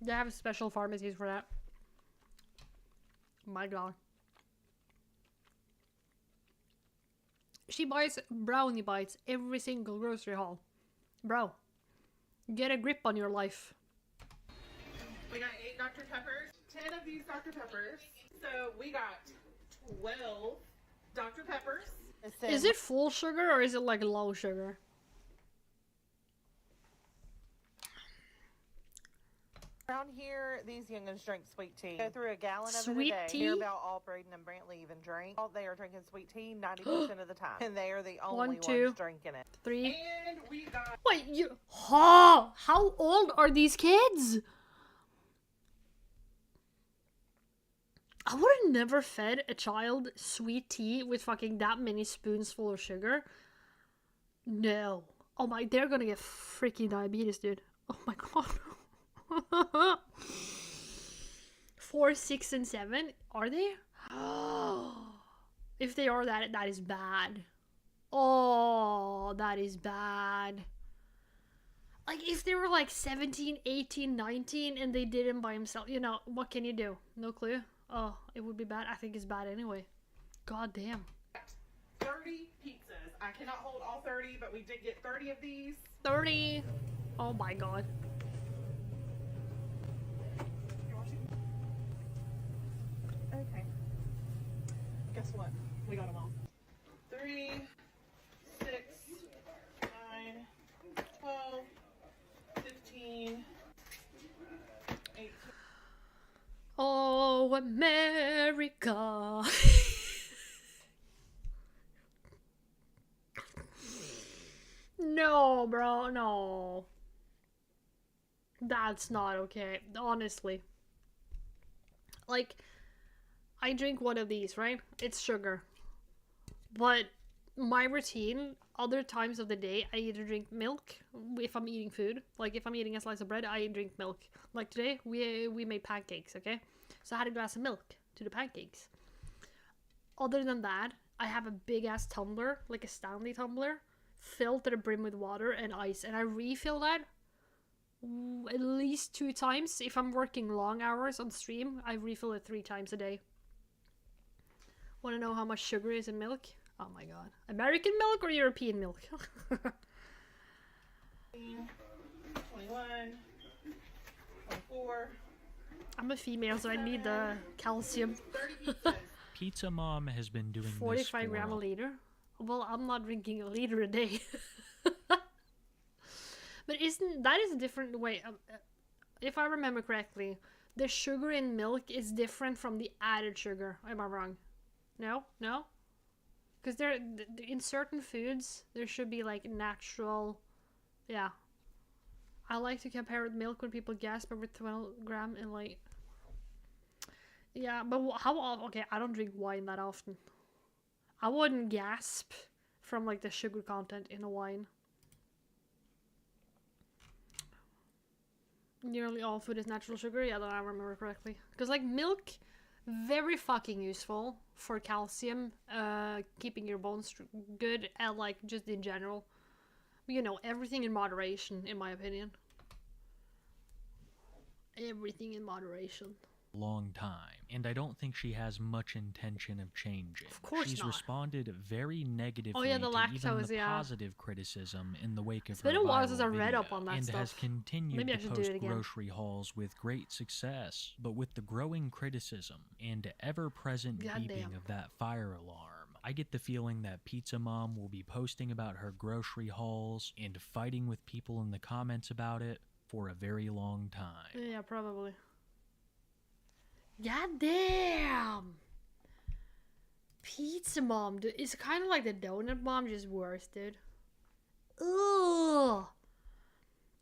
[SPEAKER 1] They have special pharmacies for that. My God. She buys brownie bites every single grocery haul. Bro, get a grip on your life.
[SPEAKER 3] We got 8 Dr. Peppers, 10 of these Dr. Peppers. So we got 12 Dr. Peppers.
[SPEAKER 1] Is it full sugar or is it like low sugar?
[SPEAKER 4] Around here, these youngins drink sweet tea. Go through a gallon of it a
[SPEAKER 1] Sweet
[SPEAKER 4] day.
[SPEAKER 1] tea?
[SPEAKER 4] Hear about all Braden and Brantley even drink. They are drinking sweet tea 90% of the time. And they are the only
[SPEAKER 1] 1, 2.
[SPEAKER 4] ones drinking it.
[SPEAKER 1] 3.
[SPEAKER 3] And we got
[SPEAKER 1] Wait, how old are these kids? I would have never fed a child sweet tea with fucking that many spoons full of sugar. No. Oh my, they're gonna get freaking diabetes, dude. Oh my God. 4, 6, and 7, are they? If they are, that is bad. Oh, that is bad. Like, if they were like 17, 18, 19 and they did him by himself, you know, what can you do? No clue. Oh, it would be bad. I think it's bad anyway. God damn.
[SPEAKER 3] 30 pizzas. I cannot hold all 30, but we did get 30 of these.
[SPEAKER 1] 30. Oh my god.
[SPEAKER 3] Okay. Guess what? We got them all. 3, 6, 9, 12, 15, 18.
[SPEAKER 1] Oh, America. No, bro, no. That's not okay, honestly. Like, I drink one of these, right? It's sugar. But my routine, other times of the day, I either drink milk if I'm eating food. Like, if I'm eating a slice of bread, I drink milk. Like today, we made pancakes, okay? So I had a glass of milk to the pancakes. Other than that, I have a big-ass tumbler, like a Stanley tumbler, filled to the brim with water and ice. And I refill that at least 2 times. If I'm working long hours on stream, I refill it 3 times a day. Want to know how much sugar is in milk? Oh my god. American milk or European milk?
[SPEAKER 3] 21, 24.
[SPEAKER 1] I'm a female, so I need the calcium.
[SPEAKER 3] 30 pizzas.
[SPEAKER 2] Pizza Mom has been doing this
[SPEAKER 1] 45
[SPEAKER 2] for
[SPEAKER 1] gram a liter? Well, I'm not drinking a liter a day. But isn't that is a different way? If I remember correctly, the sugar in milk is different from the added sugar. Am I wrong? No? No? Because there, in certain foods, there should be like natural. Yeah. I like to compare with milk when people gasp over 12 gram and like. Yeah, but how often? Okay, I don't drink wine that often. I wouldn't gasp from like the sugar content in a wine. Nearly all food is natural sugar. Yeah, that I remember correctly. Because like milk, very fucking useful for calcium, keeping your bones good, and like just in general. You know, everything in moderation, in my opinion. Everything in moderation.
[SPEAKER 2] long time, and I don't think she has much intention of changing.
[SPEAKER 1] Of course
[SPEAKER 2] She's
[SPEAKER 1] not.
[SPEAKER 2] responded very negatively
[SPEAKER 1] the
[SPEAKER 2] to even
[SPEAKER 1] lactose,
[SPEAKER 2] the
[SPEAKER 1] yeah.
[SPEAKER 2] positive criticism in the wake of
[SPEAKER 1] It's been
[SPEAKER 2] her
[SPEAKER 1] a while
[SPEAKER 2] viral
[SPEAKER 1] since I read
[SPEAKER 2] video,
[SPEAKER 1] up on that
[SPEAKER 2] and
[SPEAKER 1] stuff.
[SPEAKER 2] has continued
[SPEAKER 1] Maybe I
[SPEAKER 2] to
[SPEAKER 1] should do
[SPEAKER 2] post
[SPEAKER 1] it again.
[SPEAKER 2] grocery hauls with great success. But with the growing criticism and ever-present
[SPEAKER 1] Goddamn.
[SPEAKER 2] beeping of that fire alarm, I get the feeling that Pizza Mom will be posting about her grocery hauls and fighting with people in the comments about it for a very long time.
[SPEAKER 1] Yeah, probably. God damn! Pizza Mom, dude. It's kind of like the Donut Mom, just worse, dude. Ugh!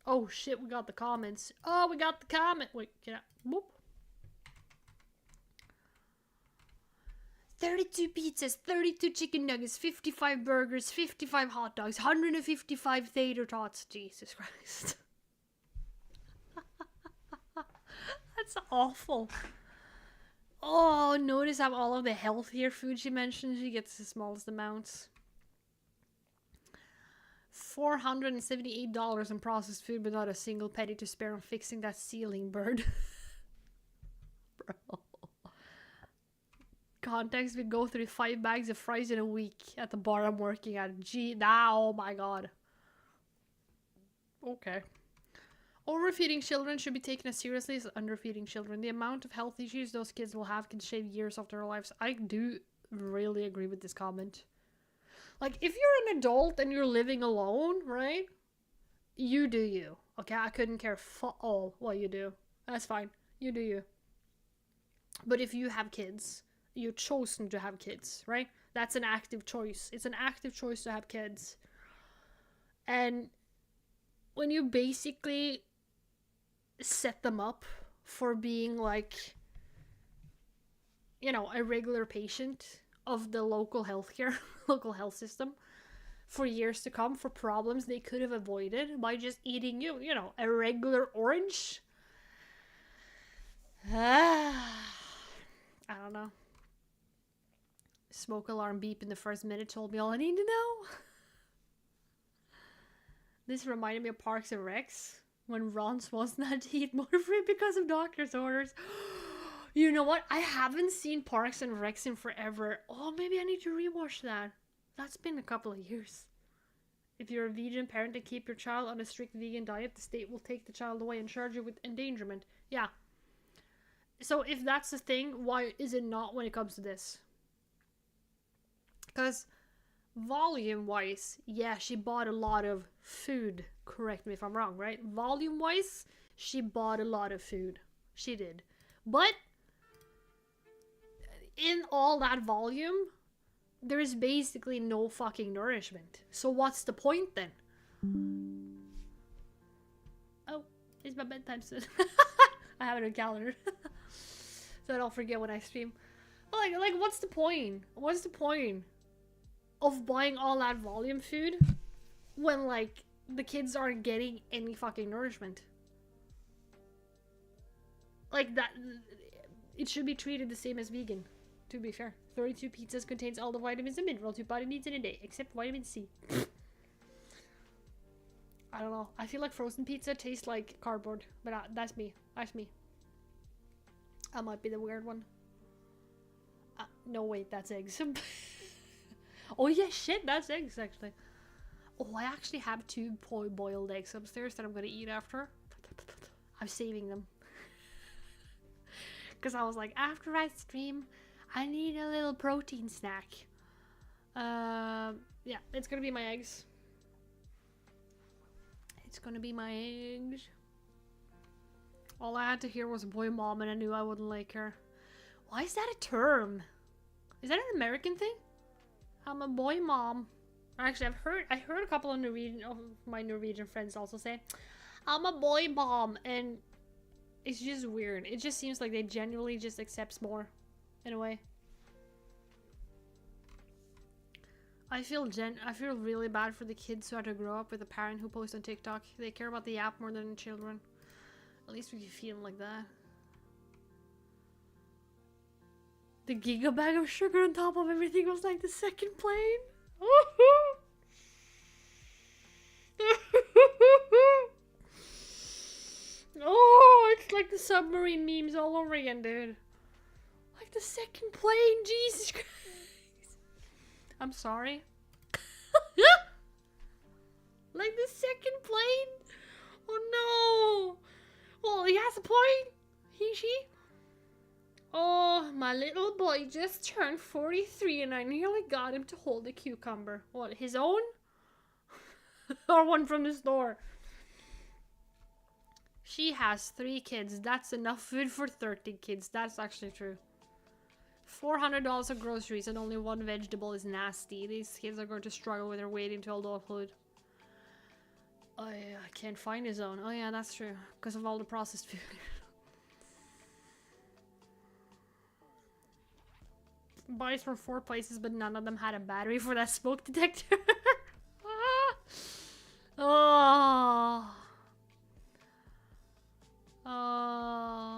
[SPEAKER 1] Oh shit, we got the comments. Oh, we got the comment. Wait, can I? Whoop. 32 pizzas, 32 chicken nuggets, 55 burgers, 55 hot dogs, 155 tater tots. Jesus Christ. That's awful. Oh, notice how all of the healthier food she mentioned, she gets the smallest amounts. $478 in processed food, but not a single penny to spare on fixing that ceiling bird. Bro. Context, we go through 5 bags of fries in a week at the bar I'm working at. Gee, oh my god. Okay. Overfeeding children should be taken as seriously as underfeeding children. The amount of health issues those kids will have can shave years off their lives. I do really agree with this comment. Like, if you're an adult and you're living alone, right? You do you. Okay, I couldn't care all what you do. That's fine. You do you. But if you have kids, you've chosen to have kids, right? That's an active choice. It's an active choice to have kids. And when you basically set them up for being like, you know, a regular patient of the local local health system for years to come, for problems they could have avoided by just eating you know, a regular orange. I don't know. Smoke alarm beep in the first minute told me all I need to know. This reminded me of Parks and Recs when Ron Swanson had to eat more fruit because of doctor's orders. You know what? I haven't seen Parks and Recs in forever. Oh, maybe I need to rewatch that. That's been a couple of years. If you're a vegan parent and keep your child on a strict vegan diet, the state will take the child away and charge you with endangerment. Yeah. So if that's the thing, why is it not when it comes to this? Because volume-wise, yeah, she bought a lot of food. Correct me if I'm wrong, right? Volume-wise, she bought a lot of food. She did. But in all that volume, there's basically no fucking nourishment. So what's the point then? Oh, it's my bedtime soon. I have it on calendar. So I don't forget when I stream. But like, what's the point? What's the point of buying all that volume food when, like, the kids aren't getting any fucking nourishment? Like, that, it should be treated the same as vegan, to be fair. 32 pizzas contains all the vitamins and minerals your body needs in a day, except vitamin C. I don't know. I feel like frozen pizza tastes like cardboard, but that's me. That's me. I might be the weird one. No, wait, that's eggs. Oh yeah, shit, that's eggs actually. Oh, I actually have 2 boiled eggs upstairs that I'm gonna eat after. I'm saving them. Because I was like, after I stream, I need a little protein snack. Yeah, it's gonna be my eggs. It's gonna be my eggs. All I had to hear was boy mom and I knew I wouldn't like her. Why is that a term? Is that an American thing? I'm a boy mom. Actually, I heard a couple of my Norwegian friends also say, I'm a boy mom, and it's just weird. It just seems like they genuinely just accepts more, in a way. I feel really bad for the kids who had to grow up with a parent who posts on TikTok. They care about the app more than the children. At least we can feel like that. The giga bag of sugar on top of everything was like the second plane. Oh, it's like the submarine memes all over again, dude. Like the second plane, Jesus Christ. I'm sorry. Like the second plane? Oh no. Well, he has a point. She. Oh, my little boy just turned 43 and I nearly got him to hold a cucumber. What, his own? Or one from the store? She has 3 kids. That's enough food for 30 kids. That's actually true. $400 of groceries and only 1 vegetable is nasty. These kids are going to struggle with their weight into adulthood. Oh yeah, I can't find his own. Oh yeah, that's true. Because of all the processed food. Buys from 4 places, but none of them had a battery for that smoke detector. Oh.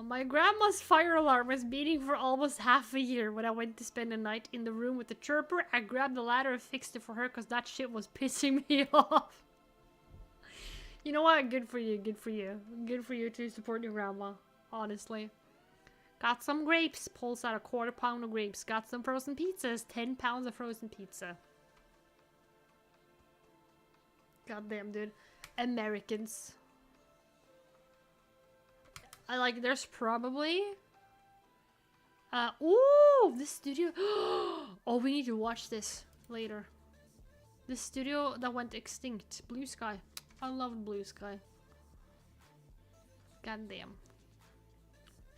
[SPEAKER 1] My grandma's fire alarm was beating for almost half a year. When I went to spend the night in the room with the chirper, I grabbed the ladder and fixed it for her because that shit was pissing me off. You know what? Good for you. Good for you. Good for you to support your grandma. Honestly. Got some grapes. Pulls out a 1/4 pound of grapes. Got some frozen pizzas. 10 pounds of frozen pizza. Goddamn, dude. Americans. There's probably... ooh! This studio... Oh, we need to watch this later. This studio that went extinct. Blue Sky. I loved Blue Sky. Goddamn.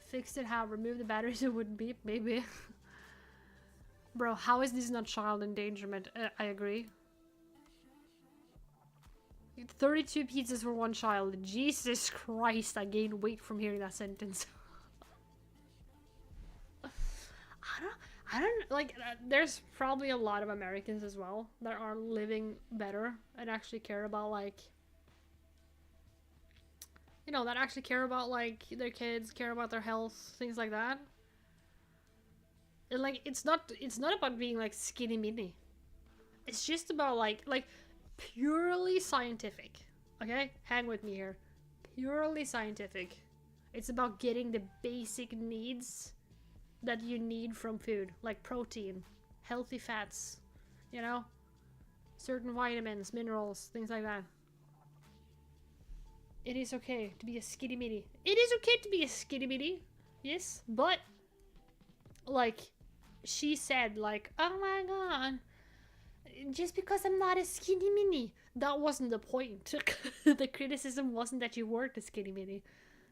[SPEAKER 1] Fixed it how? Remove the batteries, it wouldn't beep, maybe. Bro, how is this not child endangerment? I agree. 32 pizzas for 1 child. Jesus Christ, I gained weight from hearing that sentence. I don't, like, there's probably a lot of Americans as well that are living better and actually care about, like, you know, that actually care about, like, their kids, care about their health, things like that. And like it's not about being like skinny mini. It's just about like purely scientific. Okay? Hang with me here. Purely scientific. It's about getting the basic needs that you need from food, like protein, healthy fats, you know, certain vitamins, minerals, things like that. It is okay to be a skinny mini. It is okay to be a skinny mini, yes, but like she said, like, oh my god, just because I'm not a skinny mini, that wasn't the point. The criticism wasn't that you weren't a skinny mini.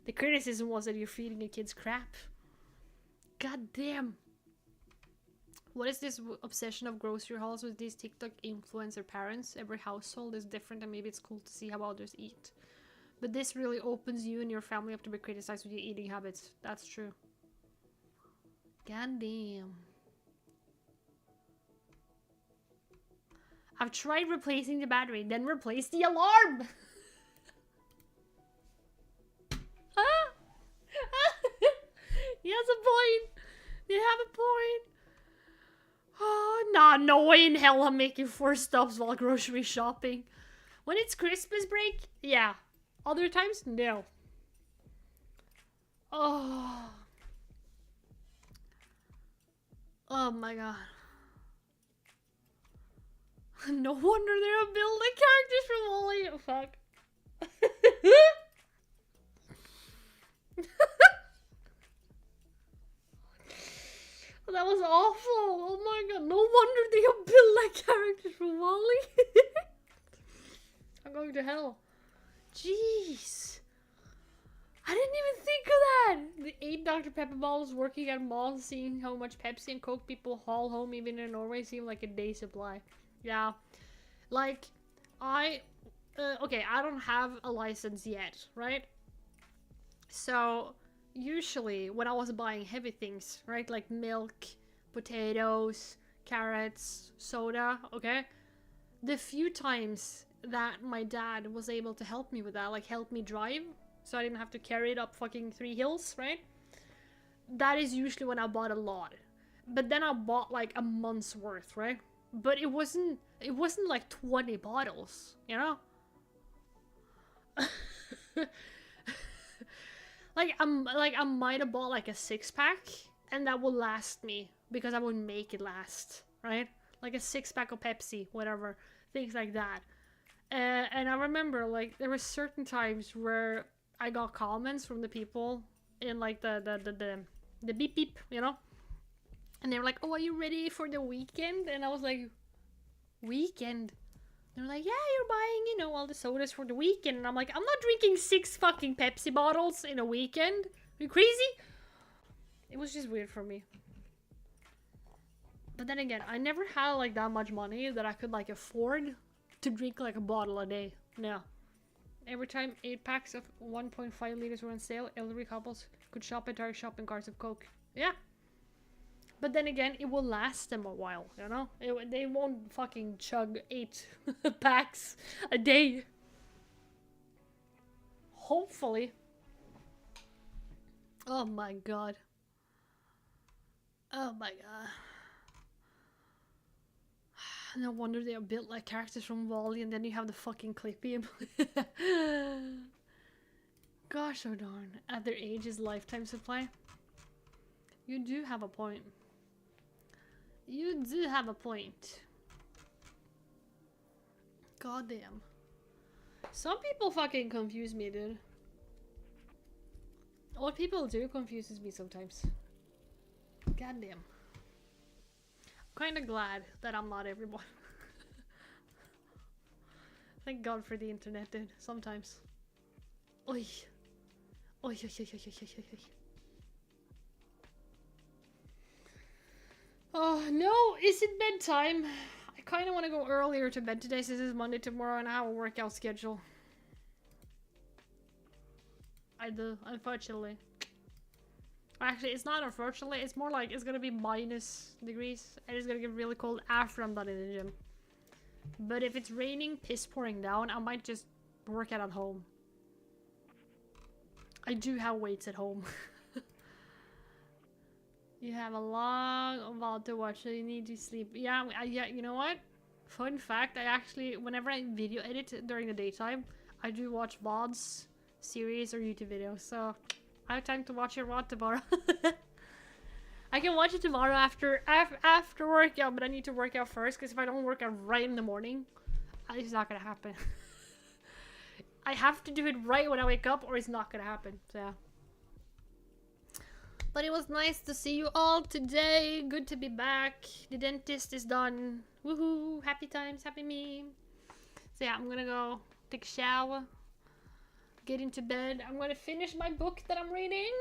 [SPEAKER 1] The criticism was that you're feeding your kids crap. God damn. What is this obsession of grocery hauls with these TikTok influencer parents? Every household is different and maybe it's cool to see how others eat. But this really opens you and your family up to be criticized with your eating habits. That's true. God damn. I've tried replacing the battery, then replace the alarm! He has a point. They have a point. Oh, nah, no way in hell I'm making 4 stops while grocery shopping. When it's Christmas break, yeah. Other times, no. Oh. Oh my god. No wonder they're building characters from Wally. Oh, fuck. That was awful. Oh my god. No wonder they have built like characters from Wally. I'm going to hell. Jeez. I didn't even think of that. The 8 Dr. Pepper bottles working at malls, seeing how much Pepsi and Coke people haul home even in Norway seemed like a day supply. Yeah. Like, okay, I don't have a license yet, right? So, usually when I was buying heavy things, right, like milk, potatoes, carrots, soda, okay, the few times that my dad was able to help me with that, like help me drive so I didn't have to carry it up fucking 3 hills, right, that is usually when I bought a lot. But then I bought like a month's worth, right? But it wasn't like 20 bottles, you know. Like I might have bought like a 6-pack, and that will last me because I wouldn't make it last, right? Like a 6-pack of Pepsi, whatever, things like that. And I remember like there were certain times where I got comments from the people in like the beep beep, you know, and they were like, "Oh, are you ready for the weekend?" And I was like, "Weekend?" They're like, "Yeah, you're buying, you know, all the sodas for the weekend." And I'm like, "I'm not drinking 6 fucking Pepsi bottles in a weekend. Are you crazy?" It was just weird for me. But then again, I never had like that much money that I could like afford to drink like a bottle a day. No. Every time 8 packs of 1.5 liters were on sale, elderly couples could shop entire shopping carts of Coke. Yeah. But then again, it will last them a while, you know? They won't fucking chug 8 packs a day. Hopefully. Oh my god. Oh my god. No wonder they are built like characters from Wally, and then you have the fucking Clippy. Gosh, oh darn. At their age is lifetime supply. You do have a point. You do have a point. God damn. Some people fucking confuse me, dude. What people do confuses me sometimes. God damn. I'm kinda glad that I'm not everyone. Thank God for the internet, dude. Sometimes. Oi. Oi, oi, oi, oi, oi, oi, oi, oi. Oh, no, is it bedtime? I kind of want to go earlier to bed today since it's Monday tomorrow and I have a workout schedule. I do, unfortunately. Actually, it's not unfortunately, it's more like it's gonna be minus degrees and it's gonna get really cold after I'm done in the gym. But if it's raining, piss pouring down, I might just work out at home. I do have weights at home. You have a long while to watch, so you need to sleep. Yeah, yeah. You know what? Fun fact: I actually, whenever I video edit during the daytime, I do watch VODs, series, or YouTube videos. So I have time to watch your VOD tomorrow. I can watch it tomorrow after workout, but I need to work out first because if I don't work out right in the morning, it's not gonna happen. I have to do it right when I wake up, or it's not gonna happen. So yeah. But it was nice to see you all today. Good to be back. The dentist is done. Woohoo! Happy times, happy me. So yeah, I'm gonna go take a shower, get into bed. I'm gonna finish my book that I'm reading.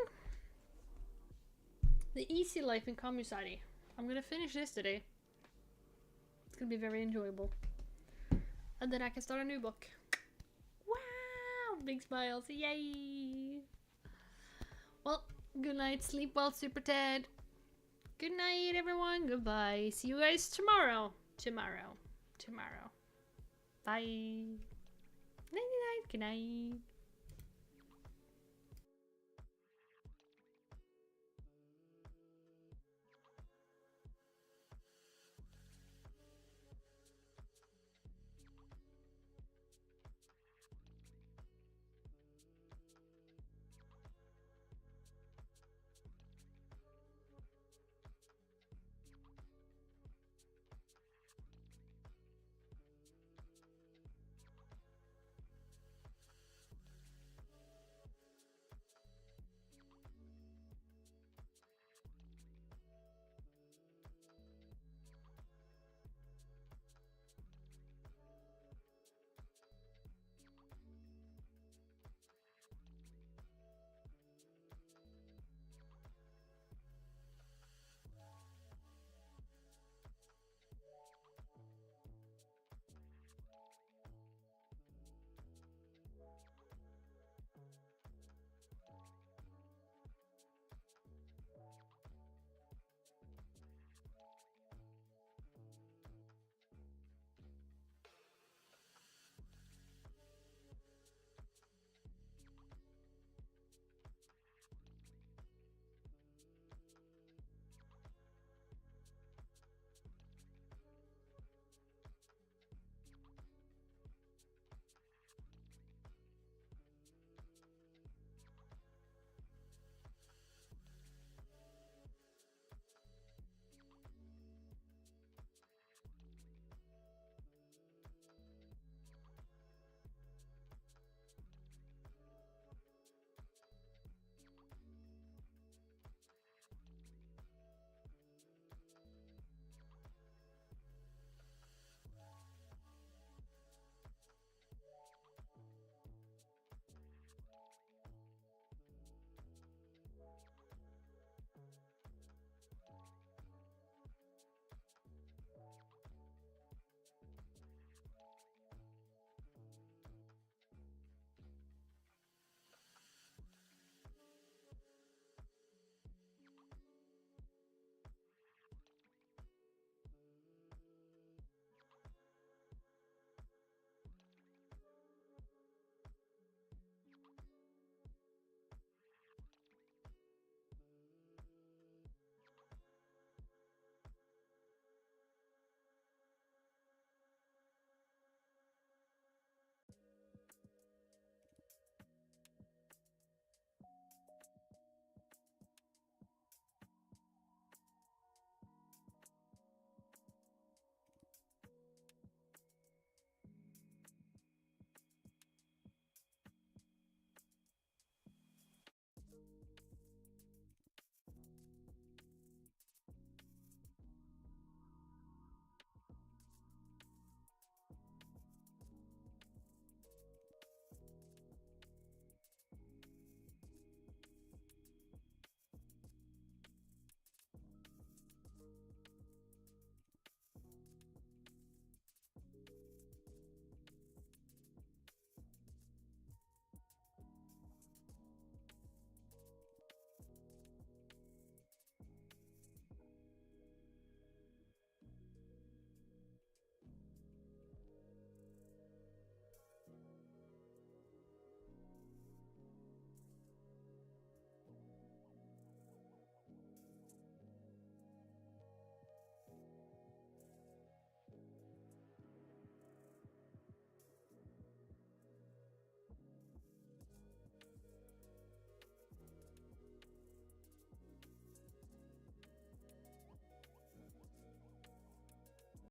[SPEAKER 1] The Easy Life in Kamusari. I'm gonna finish this today. It's gonna be very enjoyable. And then I can start a new book. Wow! Big smiles. Yay! Well, good night. Sleep well, Super Ted. Good night, everyone. Goodbye. See you guys tomorrow. Tomorrow. Bye. Night, night. Good night.